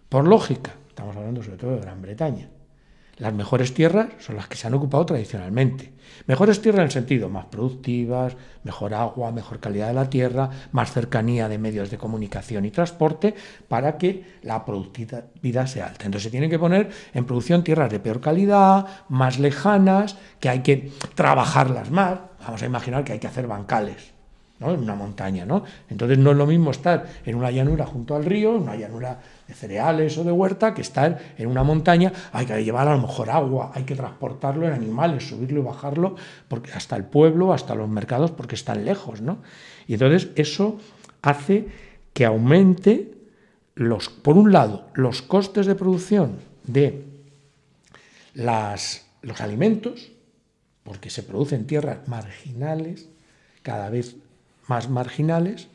Por lógica, estamos hablando sobre todo de Gran Bretaña. Las mejores tierras son las que se han ocupado tradicionalmente. Mejores tierras en el sentido más productivas, mejor agua, mejor calidad de la tierra, más cercanía de medios de comunicación y transporte para que la productividad sea alta. Entonces se tienen que poner en producción tierras de peor calidad, más lejanas, que hay que trabajarlas más. Vamos a imaginar que hay que hacer bancales, ¿no? En una montaña, ¿no? Entonces no es lo mismo estar en una llanura junto al río, en una llanura de cereales o de huerta, que estar en una montaña. Hay que llevar a lo mejor agua, hay que transportarlo en animales, subirlo y bajarlo porque hasta el pueblo, hasta los mercados, porque están lejos, ¿no? Y entonces eso hace que aumente por un lado, los costes de producción de los alimentos, porque se producen tierras marginales, cada vez más marginales,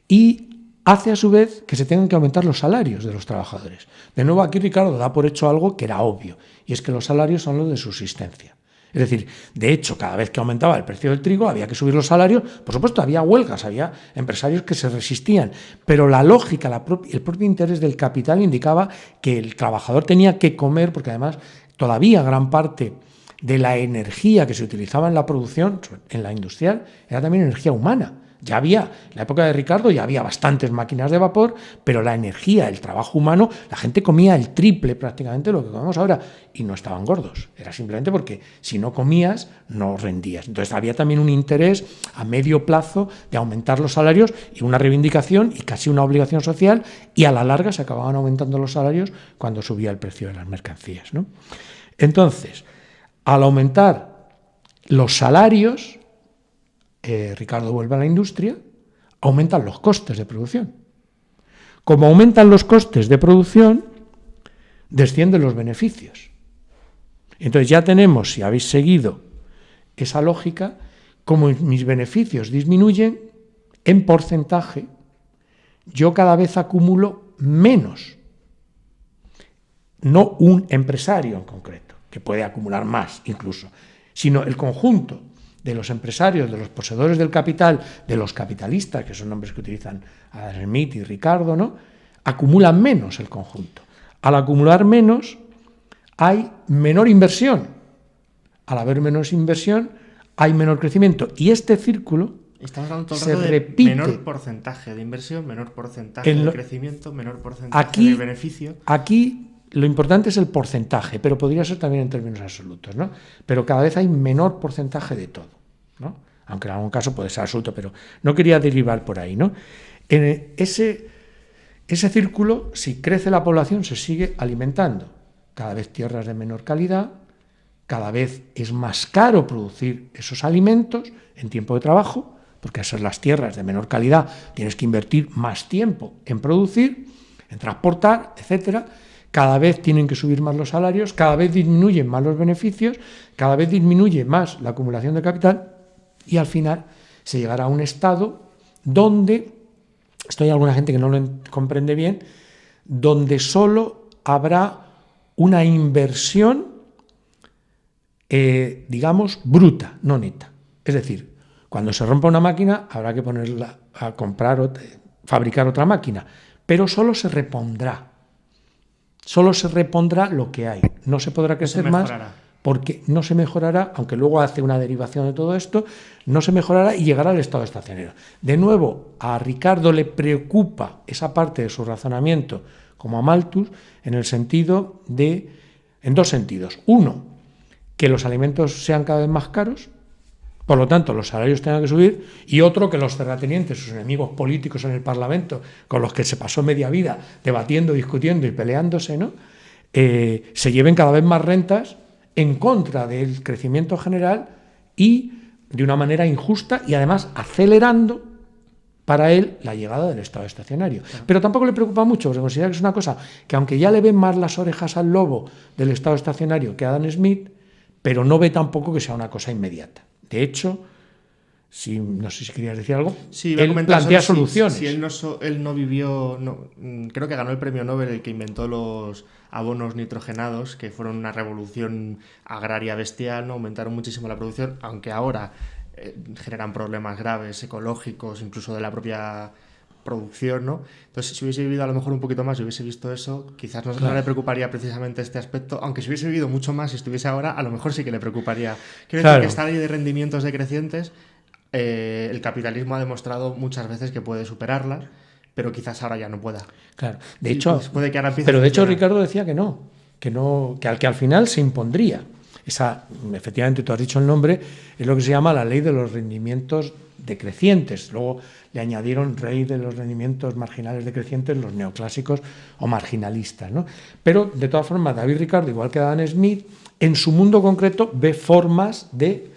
y hace a su vez que se tengan que aumentar los salarios de los trabajadores. De nuevo aquí Ricardo da por hecho algo que era obvio, y es que los salarios son los de subsistencia. Es decir, de hecho, cada vez que aumentaba el precio del trigo había que subir los salarios. Por supuesto, había huelgas, había empresarios que se resistían, pero la lógica, el propio interés del capital indicaba que el trabajador tenía que comer, porque además todavía gran parte de la energía que se utilizaba en la producción, en la industrial, era también energía humana. Ya había, en la época de Ricardo ya había bastantes máquinas de vapor, pero la energía, el trabajo humano, la gente comía el triple prácticamente de lo que comemos ahora y no estaban gordos. Era simplemente porque si no comías, no rendías. Entonces había también un interés a medio plazo de aumentar los salarios y una reivindicación y casi una obligación social, y a la larga se acababan aumentando los salarios cuando subía el precio de las mercancías, ¿no? Entonces, al aumentar los salarios, Ricardo vuelve a la industria, aumentan los costes de producción. Como aumentan los costes de producción, descienden los beneficios. Entonces ya tenemos, si habéis seguido esa lógica, como mis beneficios disminuyen, en porcentaje, yo cada vez acumulo menos. No un empresario en concreto, que puede acumular más incluso, sino el conjunto de los empresarios, de los poseedores del capital, de los capitalistas, que son nombres que utilizan Adam Smith y Ricardo, ¿no? Acumulan menos el conjunto. Al acumular menos, hay menor inversión. Al haber menos inversión, hay menor crecimiento. Y este círculo estamos hablando todo el se rato de repite. menor porcentaje de inversión, menor porcentaje de crecimiento, menor porcentaje de beneficio. Aquí lo importante es el porcentaje, pero podría ser también en términos absolutos, ¿no? Pero cada vez hay menor porcentaje de todo, ¿no? Aunque en algún caso puede ser absoluto, pero no quería derivar por ahí, ¿no? En ese círculo, si crece la población, se sigue alimentando. Cada vez tierras de menor calidad, cada vez es más caro producir esos alimentos en tiempo de trabajo, porque esas las tierras de menor calidad tienes que invertir más tiempo en producir, en transportar, etcétera. Cada vez tienen que subir más los salarios, cada vez disminuyen más los beneficios, cada vez disminuye más la acumulación de capital y al final se llegará a un estado donde, esto hay alguna gente que no lo comprende bien, donde solo habrá una inversión, digamos, bruta, no neta. Es decir, cuando se rompa una máquina habrá que ponerla a comprar fabricar otra máquina, pero solo se repondrá. Solo se repondrá lo que hay. No se podrá crecer más porque no se mejorará, aunque luego hace una derivación de todo esto, no se mejorará y llegará al estado estacionario. De nuevo, a Ricardo le preocupa esa parte de su razonamiento, como a Malthus, en el sentido de, en dos sentidos. Uno, que los alimentos sean cada vez más caros, por lo tanto los salarios tengan que subir, y otro, que los terratenientes, sus enemigos políticos en el Parlamento, con los que se pasó media vida debatiendo, discutiendo y peleándose, ¿no? Se lleven cada vez más rentas en contra del crecimiento general y de una manera injusta y además acelerando para él la llegada del estado estacionario. Claro. Pero tampoco le preocupa mucho, porque considera que es una cosa que, aunque ya le ven más las orejas al lobo del estado estacionario que a Adam Smith, pero no ve tampoco que sea una cosa inmediata. De hecho, no sé si querías decir algo, sí, él plantea soluciones. Si él no vivió, creo que ganó el premio Nobel el que inventó los abonos nitrogenados, que fueron una revolución agraria bestial, ¿no? Aumentaron muchísimo la producción, aunque ahora generan problemas graves, ecológicos, incluso de la propia producción, ¿no? Entonces, si hubiese vivido a lo mejor un poquito más y hubiese visto eso, quizás no le preocuparía precisamente este aspecto, aunque si hubiese vivido mucho más y estuviese ahora, a lo mejor sí que le preocuparía. Quiero decir que esta ley de rendimientos decrecientes, el capitalismo ha demostrado muchas veces que puede superarla, pero quizás ahora ya no pueda. Claro, de hecho, pues puede que ahora empiece pero de hecho Ricardo decía que al final se impondría. Efectivamente, tú has dicho el nombre, es lo que se llama la ley de los rendimientos decrecientes. Luego le añadieron ley de los rendimientos marginales decrecientes los neoclásicos o marginalistas, ¿no? Pero, de todas formas, David Ricardo, igual que Adam Smith, en su mundo concreto ve formas de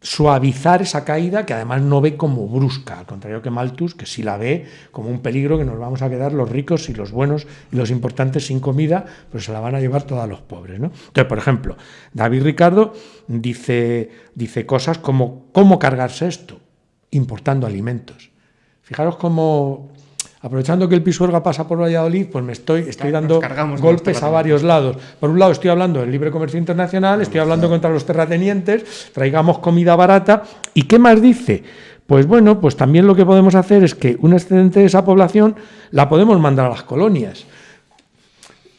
suavizar esa caída, que además no ve como brusca, al contrario que Malthus, que sí la ve como un peligro, que nos vamos a quedar los ricos y los buenos y los importantes sin comida, pues se la van a llevar todos los pobres, ¿no? Entonces, por ejemplo, David Ricardo dice cosas como ¿cómo cargarse esto? Importando alimentos. Fijaros cómo, aprovechando que el Pisuerga pasa por Valladolid, pues estoy dando golpes a varios lados. Por un lado estoy hablando del libre comercio internacional, estoy hablando contra los terratenientes, traigamos comida barata. ¿Y qué más dice? Pues bueno, pues también lo que podemos hacer es que un excedente de esa población la podemos mandar a las colonias.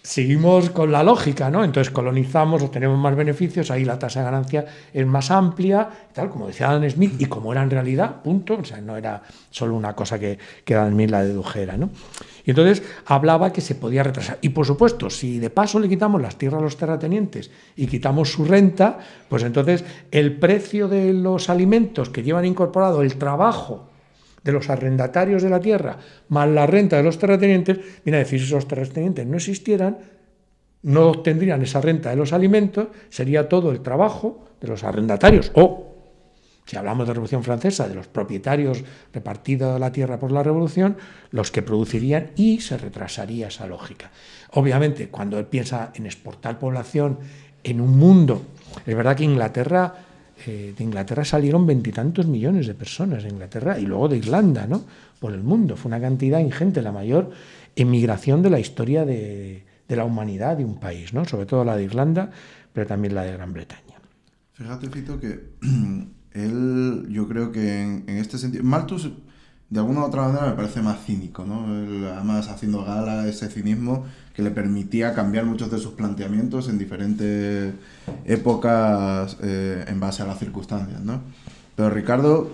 Seguimos con la lógica, ¿no? Entonces colonizamos, obtenemos más beneficios, ahí la tasa de ganancia es más amplia, tal, como decía Adam Smith, y como era en realidad, punto, o sea, no era solo una cosa que Adam Smith la dedujera, ¿no? Y entonces hablaba que se podía retrasar. Y por supuesto, si de paso le quitamos las tierras a los terratenientes y quitamos su renta, pues entonces el precio de los alimentos que llevan incorporado el trabajo de los arrendatarios de la tierra, más la renta de los terratenientes, viene a decir, si esos terratenientes no existieran, no obtendrían esa renta de los alimentos, sería todo el trabajo de los arrendatarios o Si hablamos de Revolución Francesa, de los propietarios repartidos la tierra por la Revolución, los que producirían, y se retrasaría esa lógica. Obviamente, cuando él piensa en exportar población en un mundo, es verdad que de Inglaterra salieron 20 y tantos millones de personas de Inglaterra, y luego de Irlanda, ¿no?, por el mundo. Fue una cantidad ingente, la mayor emigración de la historia de la humanidad de un país, ¿no?, sobre todo la de Irlanda, pero también la de Gran Bretaña. Fíjate, Fito, que él, yo creo que en este sentido, Malthus de alguna u otra manera me parece más cínico, ¿no? Él, además, haciendo gala de ese cinismo que le permitía cambiar muchos de sus planteamientos en diferentes épocas en base a las circunstancias, ¿no? Pero Ricardo,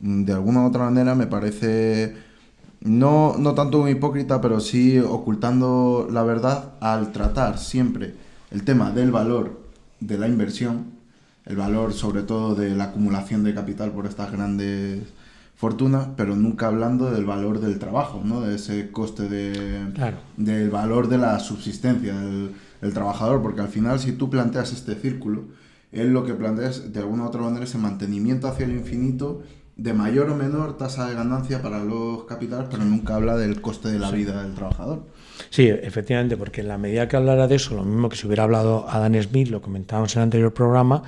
de alguna u otra manera, me parece no tanto un hipócrita, pero sí ocultando la verdad al tratar siempre el tema del valor de la inversión, el valor sobre todo de la acumulación de capital por estas grandes fortunas, pero nunca hablando del valor del trabajo, ¿no?, de ese coste del valor de la subsistencia del trabajador, porque al final, si tú planteas este círculo, él lo que plantea es de alguna u otra manera ese mantenimiento hacia el infinito de mayor o menor tasa de ganancia para los capitales, pero nunca habla del coste de la vida del trabajador. Sí, efectivamente, porque en la medida que hablara de eso, lo mismo que si hubiera hablado Adam Smith, lo comentábamos en el anterior programa,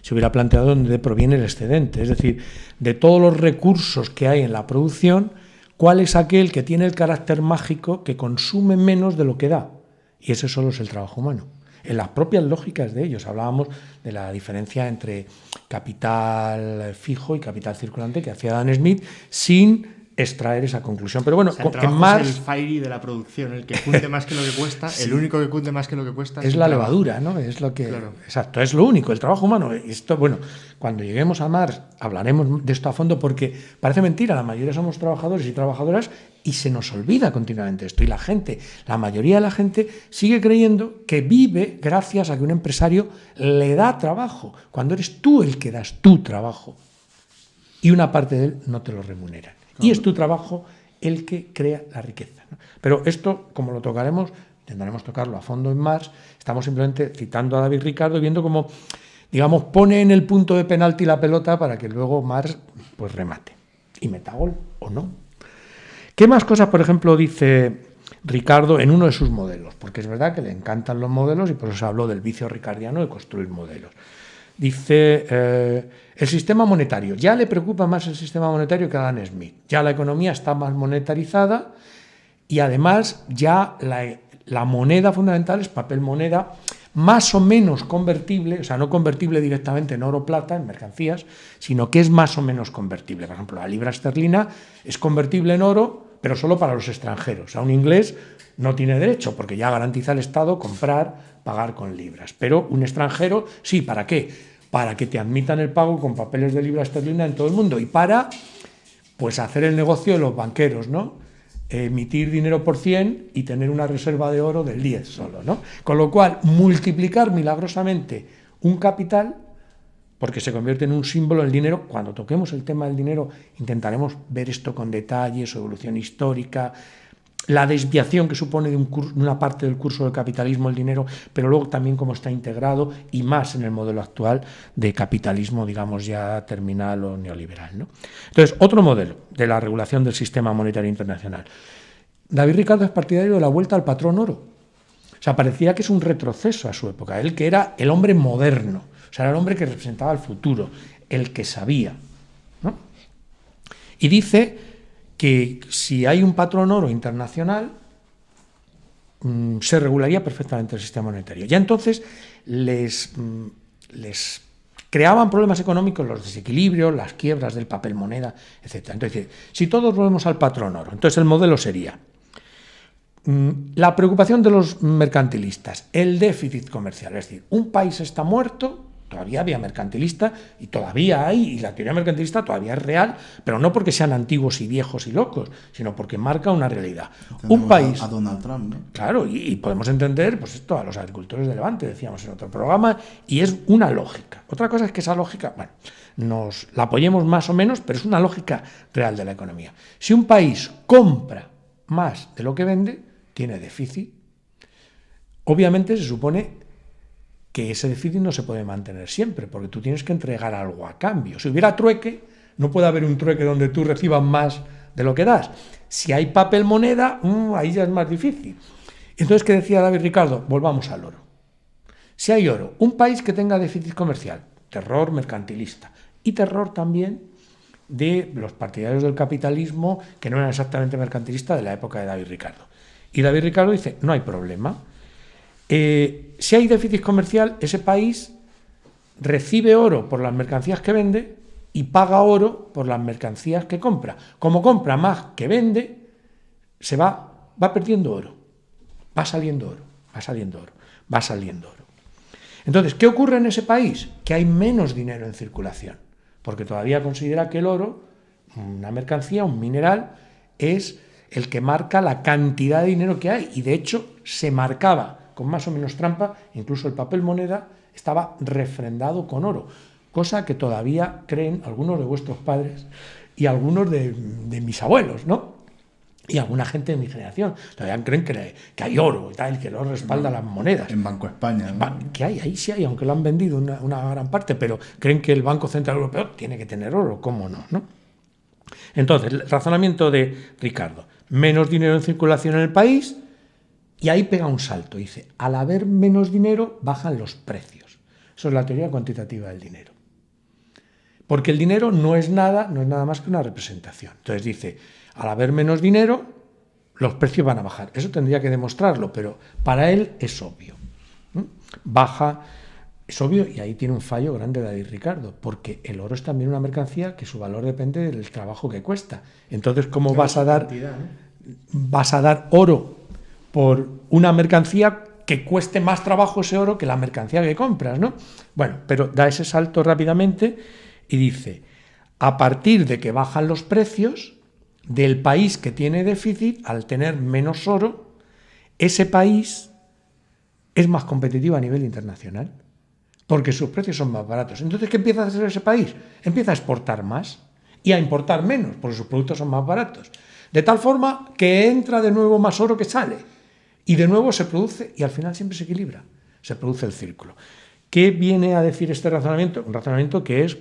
se hubiera planteado dónde proviene el excedente, es decir, de todos los recursos que hay en la producción, cuál es aquel que tiene el carácter mágico que consume menos de lo que da, y ese solo es el trabajo humano. En las propias lógicas de ellos hablábamos de la diferencia entre capital fijo y capital circulante que hacía Adam Smith sin extraer esa conclusión. Pero bueno, o sea, el trabajo Marx es el fairy de la producción, el que cunde más que lo que cuesta, sí. El único que cunde más que lo que cuesta es la levadura, ¿no? Es lo que, claro. Exacto, es lo único, el trabajo humano. Esto, bueno, cuando lleguemos a Marx hablaremos de esto a fondo, porque parece mentira, la mayoría somos trabajadores y trabajadoras y se nos olvida continuamente esto, y la mayoría de la gente sigue creyendo que vive gracias a que un empresario le da trabajo, cuando eres tú el que das tu trabajo y una parte de él no te lo remunera. Y es tu trabajo el que crea la riqueza, ¿no? Pero esto, como lo tocaremos, intentaremos tocarlo a fondo en Marx, estamos simplemente citando a David Ricardo y viendo cómo, digamos, pone en el punto de penalti la pelota para que luego Marx pues remate y meta gol o no. ¿Qué más cosas, por ejemplo, dice Ricardo en uno de sus modelos? Porque es verdad que le encantan los modelos y por eso se habló del vicio ricardiano de construir modelos. Dice, el sistema monetario, ya le preocupa más el sistema monetario que a Adam Smith, ya la economía está más monetarizada y además ya la moneda fundamental es papel moneda más o menos convertible, o sea, no convertible directamente en oro o plata, en mercancías, sino que es más o menos convertible. Por ejemplo, la libra esterlina es convertible en oro, pero solo para los extranjeros. O sea, un inglés no tiene derecho, porque ya garantiza el Estado pagar con libras. Pero un extranjero, sí, ¿para qué? Para que te admitan el pago con papeles de libra esterlina en todo el mundo y para, pues, hacer el negocio de los banqueros, ¿no? Emitir dinero por 100 y tener una reserva de oro del 10 solo, ¿no? Con lo cual, multiplicar milagrosamente un capital, porque se convierte en un símbolo del dinero. Cuando toquemos el tema del dinero, intentaremos ver esto con detalle, su evolución histórica, la desviación que supone de una parte del curso del capitalismo el dinero, pero luego también cómo está integrado y más en el modelo actual de capitalismo, digamos, ya terminal o neoliberal, ¿no? Entonces, otro modelo de la regulación del sistema monetario internacional. David Ricardo es partidario de la vuelta al patrón oro. O sea, parecía que es un retroceso a su época. Él, que era el hombre moderno, o sea, era el hombre que representaba el futuro, el que sabía, ¿no? Y dice que si hay un patrón oro internacional, se regularía perfectamente el sistema monetario. Ya entonces les creaban problemas económicos los desequilibrios, las quiebras del papel moneda, etc. Entonces, si todos volvemos al patrón oro, entonces el modelo sería la preocupación de los mercantilistas, el déficit comercial, es decir, un país está muerto. Todavía había mercantilistas y todavía hay, y la teoría mercantilista todavía es real, pero no porque sean antiguos y viejos y locos, sino porque marca una realidad. Un país... A Donald Trump, ¿no? Claro, y podemos entender, pues esto, a los agricultores de Levante, decíamos en otro programa, y es una lógica. Otra cosa es que esa lógica, bueno, nos la apoyemos más o menos, pero es una lógica real de la economía. Si un país compra más de lo que vende, tiene déficit. Obviamente se supone que ese déficit no se puede mantener siempre, porque tú tienes que entregar algo a cambio. Si hubiera trueque, no puede haber un trueque donde tú recibas más de lo que das. Si hay papel moneda, ahí ya es más difícil. Entonces, ¿qué decía David Ricardo? Volvamos al oro. Si hay oro, un país que tenga déficit comercial, terror mercantilista, y terror también de los partidarios del capitalismo, que no eran exactamente mercantilistas, de la época de David Ricardo. Y David Ricardo dice, no hay problema. Si hay déficit comercial, ese país recibe oro por las mercancías que vende y paga oro por las mercancías que compra. Como compra más que vende, se va perdiendo oro. Va saliendo oro, va saliendo oro, va saliendo oro. Entonces, ¿qué ocurre en ese país? Que hay menos dinero en circulación, porque todavía considera que el oro, una mercancía, un mineral, es el que marca la cantidad de dinero que hay. Y de hecho, se marcaba con más o menos trampa, incluso el papel moneda estaba refrendado con oro, cosa que todavía creen algunos de vuestros padres y algunos de mis abuelos, ¿no? Y alguna gente de mi generación todavía creen que hay oro y tal, que el oro respalda las monedas. En Banco España, ¿no? Que hay, ahí sí hay, aunque lo han vendido una gran parte, pero creen que el Banco Central Europeo tiene que tener oro, ¿cómo no? ¿No? Entonces, el razonamiento de Ricardo, menos dinero en circulación en el país, y ahí pega un salto, dice, al haber menos dinero bajan los precios. Eso es la teoría cuantitativa del dinero. Porque el dinero no es nada más que una representación. Entonces dice, al haber menos dinero, los precios van a bajar. Eso tendría que demostrarlo, pero para él es obvio. Baja, es obvio, y ahí tiene un fallo grande David Ricardo, porque el oro es también una mercancía que su valor depende del trabajo que cuesta. Entonces, ¿cómo vas a dar oro por una mercancía que cueste más trabajo ese oro que la mercancía que compras, ¿no? Bueno, pero da ese salto rápidamente y dice, a partir de que bajan los precios del país que tiene déficit, al tener menos oro, ese país es más competitivo a nivel internacional, porque sus precios son más baratos. Entonces, ¿qué empieza a hacer ese país? Empieza a exportar más y a importar menos, porque sus productos son más baratos. De tal forma que entra de nuevo más oro que sale. Y de nuevo se produce, y al final siempre se equilibra, se produce el círculo. ¿Qué viene a decir este razonamiento? Un razonamiento que es,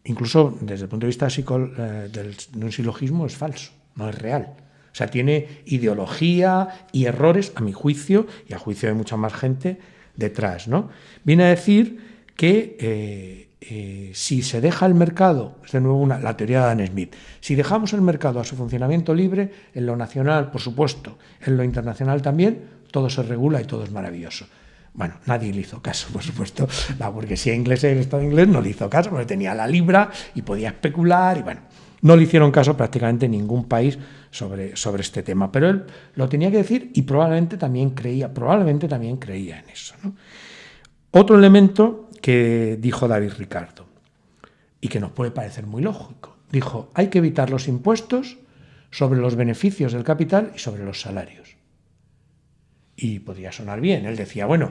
incluso desde el punto de vista de un silogismo, es falso, no es real. O sea, tiene ideología y errores, a mi juicio, y a juicio de mucha más gente, detrás, ¿no? Viene a decir que si se deja el mercado, es de nuevo la teoría de Adam Smith, si dejamos el mercado a su funcionamiento libre, en lo nacional, por supuesto, en lo internacional también, todo se regula y todo es maravilloso. Bueno, nadie le hizo caso, por supuesto. La burguesía inglesa y el Estado inglés no le hizo caso porque tenía la libra y podía especular y bueno, no le hicieron caso prácticamente ningún país sobre este tema. Pero él lo tenía que decir y probablemente también creía en eso, ¿no? Otro elemento que dijo David Ricardo y que nos puede parecer muy lógico. Dijo, hay que evitar los impuestos sobre los beneficios del capital y sobre los salarios. Y podría sonar bien. Él decía, bueno,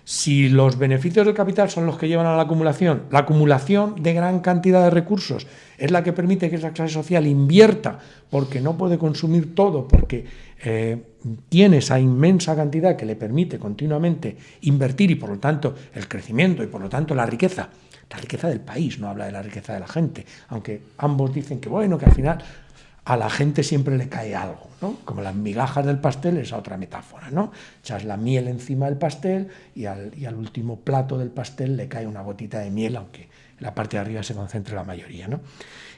si los beneficios del capital son los que llevan a la acumulación de gran cantidad de recursos es la que permite que esa clase social invierta porque no puede consumir todo, porque tiene esa inmensa cantidad que le permite continuamente invertir y por lo tanto el crecimiento y por lo tanto la riqueza del país, no habla de la riqueza de la gente, aunque ambos dicen que bueno, que al final a la gente siempre le cae algo, ¿no? Como las migajas del pastel, esa otra metáfora, ¿no? Echas la miel encima del pastel y al último plato del pastel le cae una gotita de miel, aunque en la parte de arriba se concentre la mayoría, ¿no?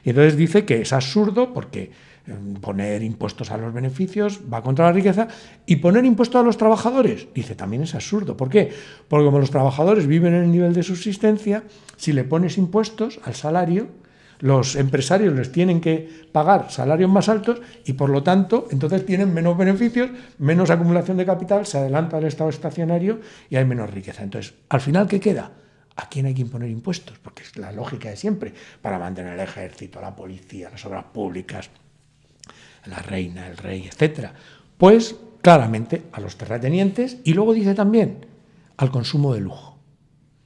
Y entonces dice que es absurdo porque poner impuestos a los beneficios va contra la riqueza y poner impuestos a los trabajadores, dice, también es absurdo. ¿Por qué? Porque como los trabajadores viven en el nivel de subsistencia, si le pones impuestos al salario, los empresarios les tienen que pagar salarios más altos y por lo tanto entonces tienen menos beneficios, menos acumulación de capital, se adelanta el estado estacionario y hay menos riqueza. Entonces, al final, ¿qué queda? ¿A quién hay que imponer impuestos? Porque es la lógica de siempre, para mantener el ejército, la policía, las obras públicas, la reina, el rey, etcétera. Pues claramente a los terratenientes y luego dice también al consumo de lujo.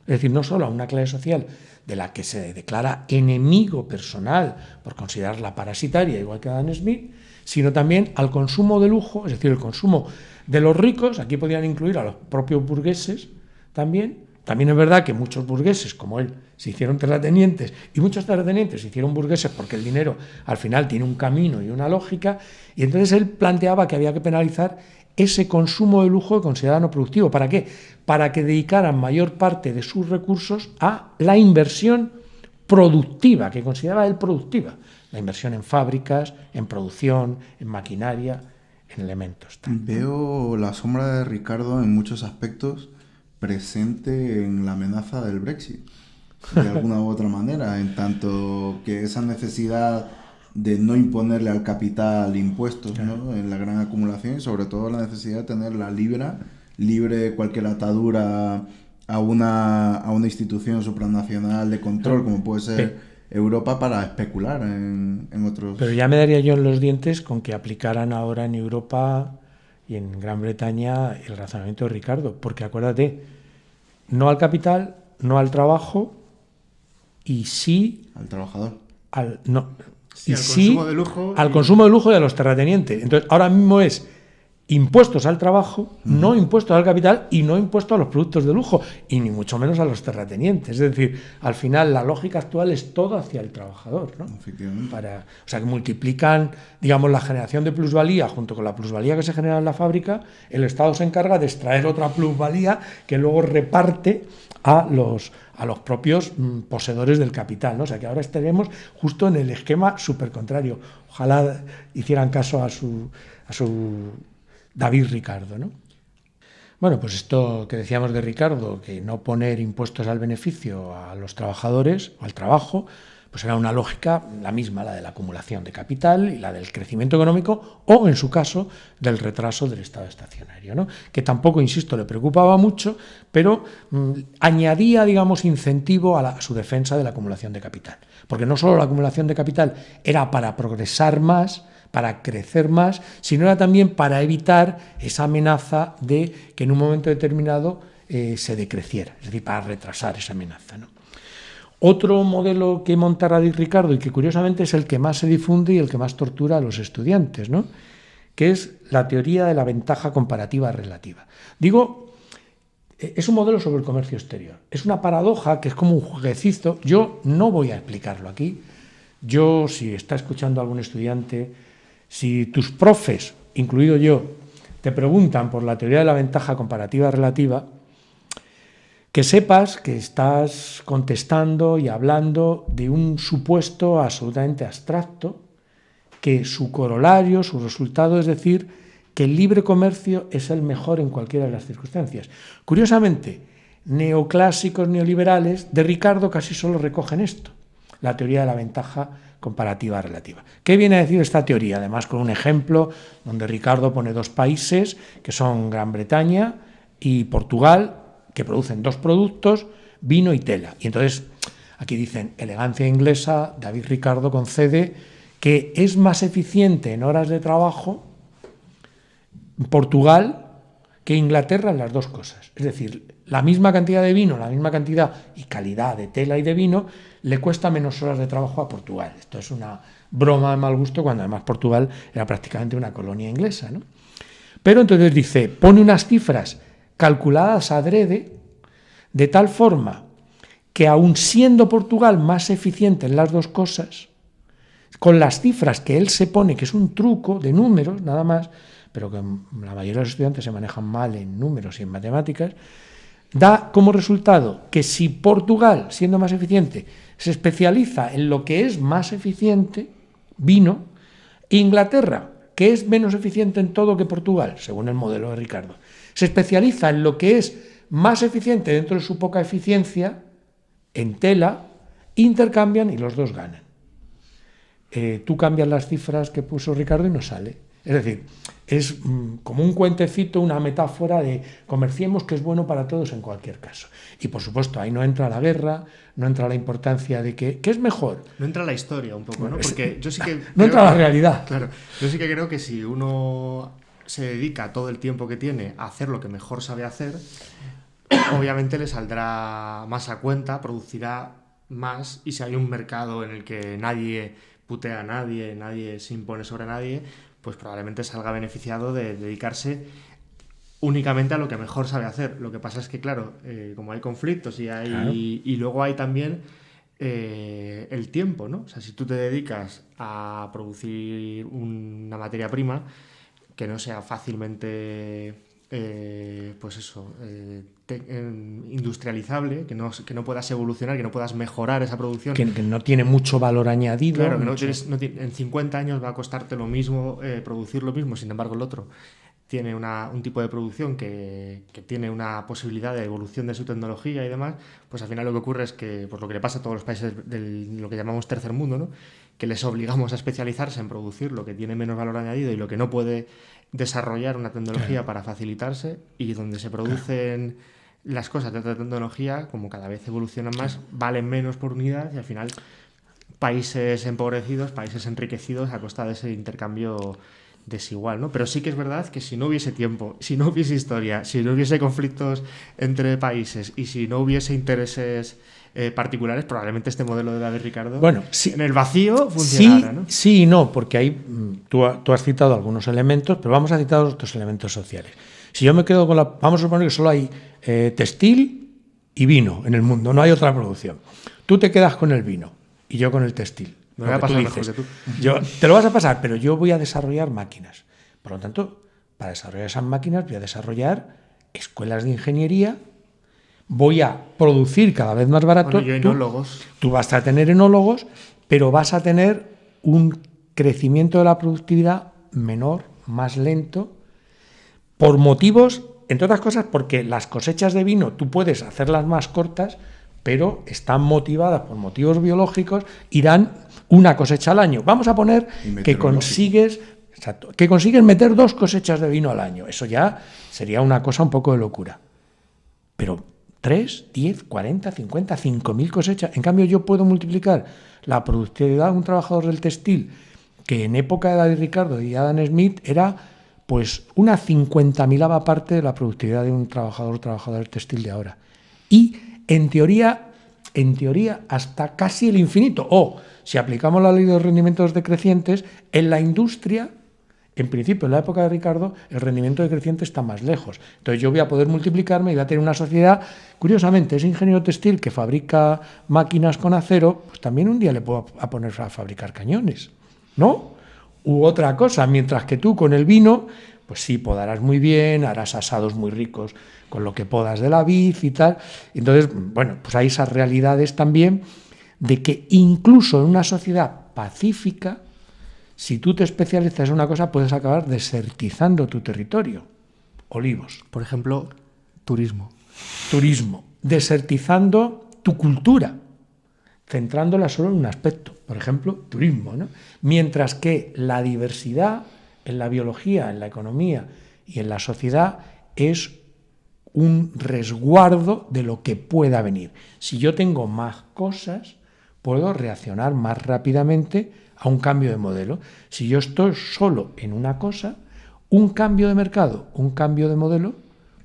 Es decir, no solo a una clase social de la que se declara enemigo personal por considerarla parasitaria, igual que Adam Smith, sino también al consumo de lujo, es decir, el consumo de los ricos, aquí podrían incluir a los propios burgueses también, También es verdad que muchos burgueses, como él, se hicieron terratenientes y muchos terratenientes se hicieron burgueses porque el dinero al final tiene un camino y una lógica, y entonces él planteaba que había que penalizar ese consumo de lujo que consideraba no productivo. ¿Para qué? Para que dedicaran mayor parte de sus recursos a la inversión productiva, que consideraba él productiva. La inversión en fábricas, en producción, en maquinaria, en elementos. Veo la sombra de Ricardo en muchos aspectos presente en la amenaza del Brexit, de alguna u otra manera, en tanto que esa necesidad de no imponerle al capital impuestos, ¿no?, en la gran acumulación, y sobre todo la necesidad de tener la libra libre de cualquier atadura a una institución supranacional de control, como puede ser Europa, para especular en otros... Pero ya me daría yo en los dientes con que aplicaran ahora en Europa y en Gran Bretaña el razonamiento de Ricardo, porque acuérdate, no al capital, no al trabajo, y sí... al trabajador. Al consumo de lujo al consumo de lujo y a los terratenientes. Entonces, ahora mismo es impuestos al trabajo, no impuestos al capital y no impuestos a los productos de lujo, y ni mucho menos a los terratenientes. Es decir, al final la lógica actual es todo hacia el trabajador, ¿no? Efectivamente. O sea, que multiplican, digamos, la generación de plusvalía junto con la plusvalía que se genera en la fábrica. El Estado se encarga de extraer otra plusvalía que luego reparte a los propios poseedores del capital, ¿no? O sea, que ahora estaremos justo en el esquema súper contrario. Ojalá hicieran caso a su David Ricardo, ¿no? Bueno, pues esto que decíamos de Ricardo, que no poner impuestos al beneficio a los trabajadores o al trabajo, pues era una lógica la misma, la de la acumulación de capital y la del crecimiento económico, o en su caso del retraso del estado estacionario, ¿no? Que tampoco, insisto, le preocupaba mucho, pero añadía, digamos, incentivo a su defensa de la acumulación de capital. Porque no solo la acumulación de capital era para progresar más, para crecer más, sino era también para evitar esa amenaza de que en un momento determinado se decreciera, es decir, para retrasar esa amenaza, ¿no? Otro modelo que monta David Ricardo, y que curiosamente es el que más se difunde y el que más tortura a los estudiantes, ¿no?, que es la teoría de la ventaja comparativa relativa. Digo, es un modelo sobre el comercio exterior. Es una paradoja que es como un jueguecito. Yo no voy a explicarlo aquí. Yo, si está escuchando algún estudiante, si tus profes, incluido yo, te preguntan por la teoría de la ventaja comparativa relativa, que sepas que estás contestando y hablando de un supuesto absolutamente abstracto, que su corolario, su resultado es decir, que el libre comercio es el mejor en cualquiera de las circunstancias. Curiosamente, neoclásicos neoliberales de Ricardo casi solo recogen esto, la teoría de la ventaja comparativa relativa. ¿Qué viene a decir esta teoría? Además, con un ejemplo donde Ricardo pone dos países, que son Gran Bretaña y Portugal, que producen dos productos, vino y tela. Y entonces, aquí dicen, elegancia inglesa, David Ricardo concede que es más eficiente en horas de trabajo Portugal que Inglaterra en las dos cosas. Es decir, la misma cantidad de vino, la misma cantidad y calidad de tela y de vino, le cuesta menos horas de trabajo a Portugal. Esto es una broma de mal gusto, cuando además Portugal era prácticamente una colonia inglesa, ¿no? Pero entonces dice, pone unas cifras calculadas adrede, de tal forma que aun siendo Portugal más eficiente en las dos cosas, con las cifras que él se pone, que es un truco de números nada más, pero que la mayoría de los estudiantes se manejan mal en números y en matemáticas, da como resultado que si Portugal, siendo más eficiente, se especializa en lo que es más eficiente, vino, Inglaterra, que es menos eficiente en todo que Portugal, según el modelo de Ricardo, se especializa en lo que es más eficiente dentro de su poca eficiencia, en tela, intercambian y los dos ganan. Tú cambias las cifras que puso Ricardo y no sale. Es decir, es como un cuentecito, una metáfora de comerciemos, que es bueno para todos en cualquier caso. Y por supuesto, ahí no entra la guerra, no entra la importancia de que es mejor. No entra la historia un poco, ¿no? Porque yo sí que... no entra la realidad. Claro, yo sí que creo que si uno se dedica todo el tiempo que tiene a hacer lo que mejor sabe hacer, obviamente le saldrá más a cuenta, producirá más, y si hay un mercado en el que nadie putea a nadie, nadie se impone sobre nadie, pues probablemente salga beneficiado de dedicarse únicamente a lo que mejor sabe hacer. Lo que pasa es que, claro, como hay conflictos y luego hay también el tiempo, ¿no? O sea, si tú te dedicas a producir una materia prima que no sea fácilmente industrializable, que no puedas evolucionar, que no puedas mejorar esa producción. Que no tiene mucho valor añadido. Claro, que en 50 años va a costarte lo mismo, producir lo mismo, sin embargo el otro tiene un tipo de producción que tiene una posibilidad de evolución de su tecnología y demás, pues al final lo que ocurre es que, pues lo que le pasa a todos los países de lo que llamamos tercer mundo, ¿no? Que les obligamos a especializarse en producir lo que tiene menos valor añadido y lo que no puede desarrollar una tecnología para facilitarse, y donde se producen las cosas de otra tecnología, como cada vez evolucionan más, valen menos por unidad, y al final países empobrecidos, países enriquecidos a costa de ese intercambio desigual, ¿no? Pero sí que es verdad que si no hubiese tiempo, si no hubiese historia, si no hubiese conflictos entre países y si no hubiese intereses particulares, probablemente este modelo de David Ricardo, en el vacío funcionara, ¿no? Sí y no, porque ahí tú has citado algunos elementos, pero vamos a citar otros elementos sociales. Si yo me quedo con vamos a suponer que solo hay textil y vino en el mundo, no hay otra producción. Tú te quedas con el vino y yo con el textil. Me voy a pasar mejor que tú. Te lo vas a pasar, pero yo voy a desarrollar máquinas. Por lo tanto, para desarrollar esas máquinas voy a desarrollar escuelas de ingeniería, voy a producir cada vez más barato. Bueno, enólogos. Tú vas a tener enólogos, pero vas a tener un crecimiento de la productividad menor, más lento, por motivos, entre otras cosas, porque las cosechas de vino tú puedes hacerlas más cortas, pero están motivadas por motivos biológicos y dan una cosecha al año. Vamos a poner que consigues meter 2 cosechas de vino al año. Eso ya sería una cosa un poco de locura. Pero 3, 10, 40, 50, 5.000 cosechas. En cambio, yo puedo multiplicar la productividad de un trabajador del textil, que en época de David Ricardo y Adam Smith era pues una 50.000ava parte de la productividad de un trabajador del textil de ahora. Y en teoría hasta casi el infinito. O, si aplicamos la ley de los rendimientos decrecientes, en la industria, en principio, en la época de Ricardo, el rendimiento decreciente está más lejos. Entonces yo voy a poder multiplicarme y voy a tener una sociedad. Curiosamente, ese ingeniero textil que fabrica máquinas con acero, pues también un día le puedo poner a fabricar cañones, ¿no? U otra cosa, mientras que tú con el vino, pues sí, podarás muy bien, harás asados muy ricos con lo que podas de la vid y tal. Entonces, bueno, pues hay esas realidades también de que incluso en una sociedad pacífica, si tú te especializas en una cosa, puedes acabar desertizando tu territorio. Olivos. Por ejemplo, turismo. Desertizando tu cultura, centrándola solo en un aspecto. Por ejemplo, turismo, ¿no? Mientras que la diversidad en la biología, en la economía y en la sociedad es un resguardo de lo que pueda venir. Si yo tengo más cosas, puedo reaccionar más rápidamente a un cambio de modelo. Si yo estoy solo en una cosa, un cambio de mercado, un cambio de modelo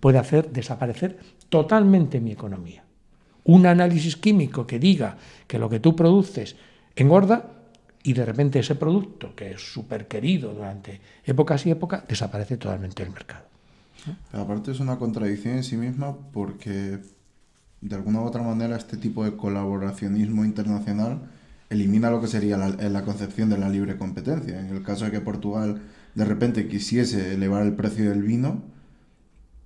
puede hacer desaparecer totalmente mi economía. Un análisis químico que diga que lo que tú produces engorda y de repente ese producto, que es súper querido durante épocas y épocas, desaparece totalmente del mercado. Pero aparte es una contradicción en sí misma, porque de alguna u otra manera este tipo de colaboracionismo internacional elimina lo que sería la concepción de la libre competencia. En el caso de que Portugal de repente quisiese elevar el precio del vino,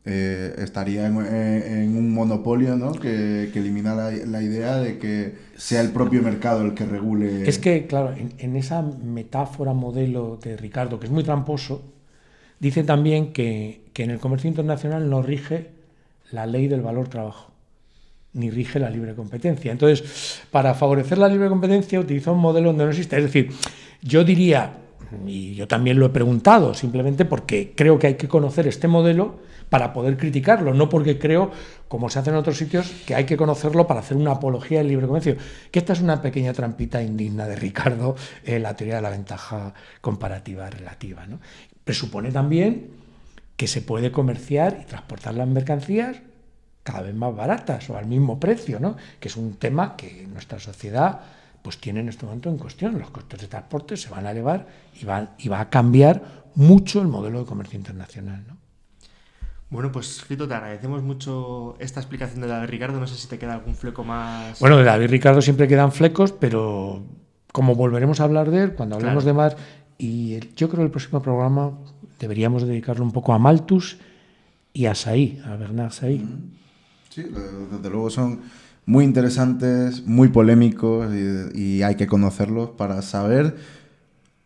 estaría en un monopolio, ¿no? que elimina la idea de que sea el propio mercado el que regule. Es que, claro, en esa metáfora modelo de Ricardo, que es muy tramposo, dice también que en el comercio internacional no rige la ley del valor trabajo, ni rige la libre competencia. Entonces, para favorecer la libre competencia utiliza un modelo donde no existe. Es decir, yo diría, y yo también lo he preguntado, simplemente porque creo que hay que conocer este modelo para poder criticarlo, no porque creo, como se hace en otros sitios, que hay que conocerlo para hacer una apología del libre comercio. Que esta es una pequeña trampita indigna de Ricardo, la teoría de la ventaja comparativa relativa, ¿no? Presupone también que se puede comerciar y transportar las mercancías cada vez más baratas o al mismo precio, ¿no? Que es un tema que nuestra sociedad pues tiene en este momento en cuestión. Los costes de transporte se van a elevar y va a cambiar mucho el modelo de comercio internacional, ¿no? Bueno, pues Fito, te agradecemos mucho esta explicación de David Ricardo. No sé si te queda algún fleco más. Bueno, de David Ricardo siempre quedan flecos, pero como volveremos a hablar de él, cuando hablemos de mar, y yo creo que el próximo programa deberíamos dedicarlo un poco a Malthus y a Say, a Bernard Say. Sí, desde luego son muy interesantes, muy polémicos y hay que conocerlos para saber,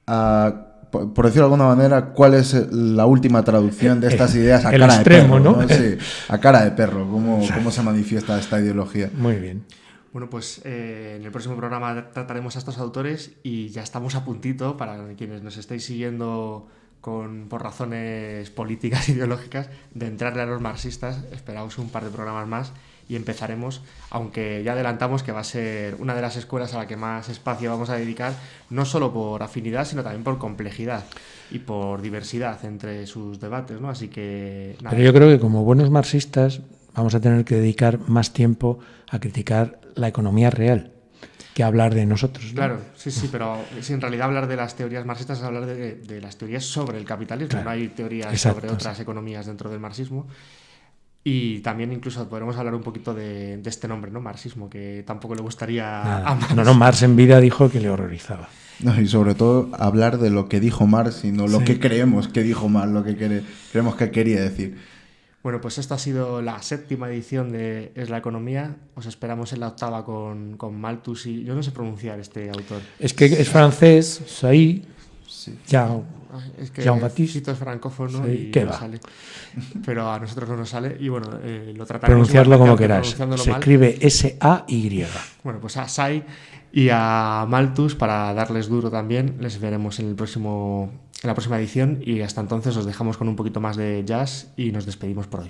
por decirlo de alguna manera, cuál es la última traducción de estas ideas a cara extremo, de perro, ¿no? Sí, a cara de perro, cómo se manifiesta esta ideología. Muy bien. Bueno, pues en el próximo programa trataremos a estos autores y ya estamos a puntito, para quienes nos estéis siguiendo por razones políticas, ideológicas, de entrarle a los marxistas. Esperaos un par de programas más y empezaremos, aunque ya adelantamos que va a ser una de las escuelas a la que más espacio vamos a dedicar, no solo por afinidad, sino también por complejidad y por diversidad entre sus debates, ¿no? Así que nada. Pero yo creo que como buenos marxistas vamos a tener que dedicar más tiempo a criticar la economía real que hablar de nosotros, ¿no? Claro, sí, pero si en realidad hablar de las teorías marxistas es hablar de las teorías sobre el capitalismo, claro. No hay teorías sobre otras economías dentro del marxismo. Y también incluso podremos hablar un poquito de este nombre, ¿no? Marxismo, que tampoco le gustaría a Marx. No, Marx en vida dijo que le horrorizaba. No, y sobre todo hablar de lo que dijo Marx y no lo que creemos que dijo Marx, lo que creemos que quería decir. Bueno, pues esto ha sido la 7ª edición de Es la Economía. Os esperamos en la 8ª con Malthus y... Yo no sé pronunciar este autor. Es que es francés, Say, es que Jean-Baptiste. Fito es francófono sí, y no sale. Pero a nosotros no nos sale y bueno, lo trataremos. Pronunciarlo como queráis. Se mal. escribe S-A-Y. Bueno, pues a Say y a Malthus, para darles duro también, les veremos en la próxima edición y hasta entonces os dejamos con un poquito más de jazz y nos despedimos por hoy.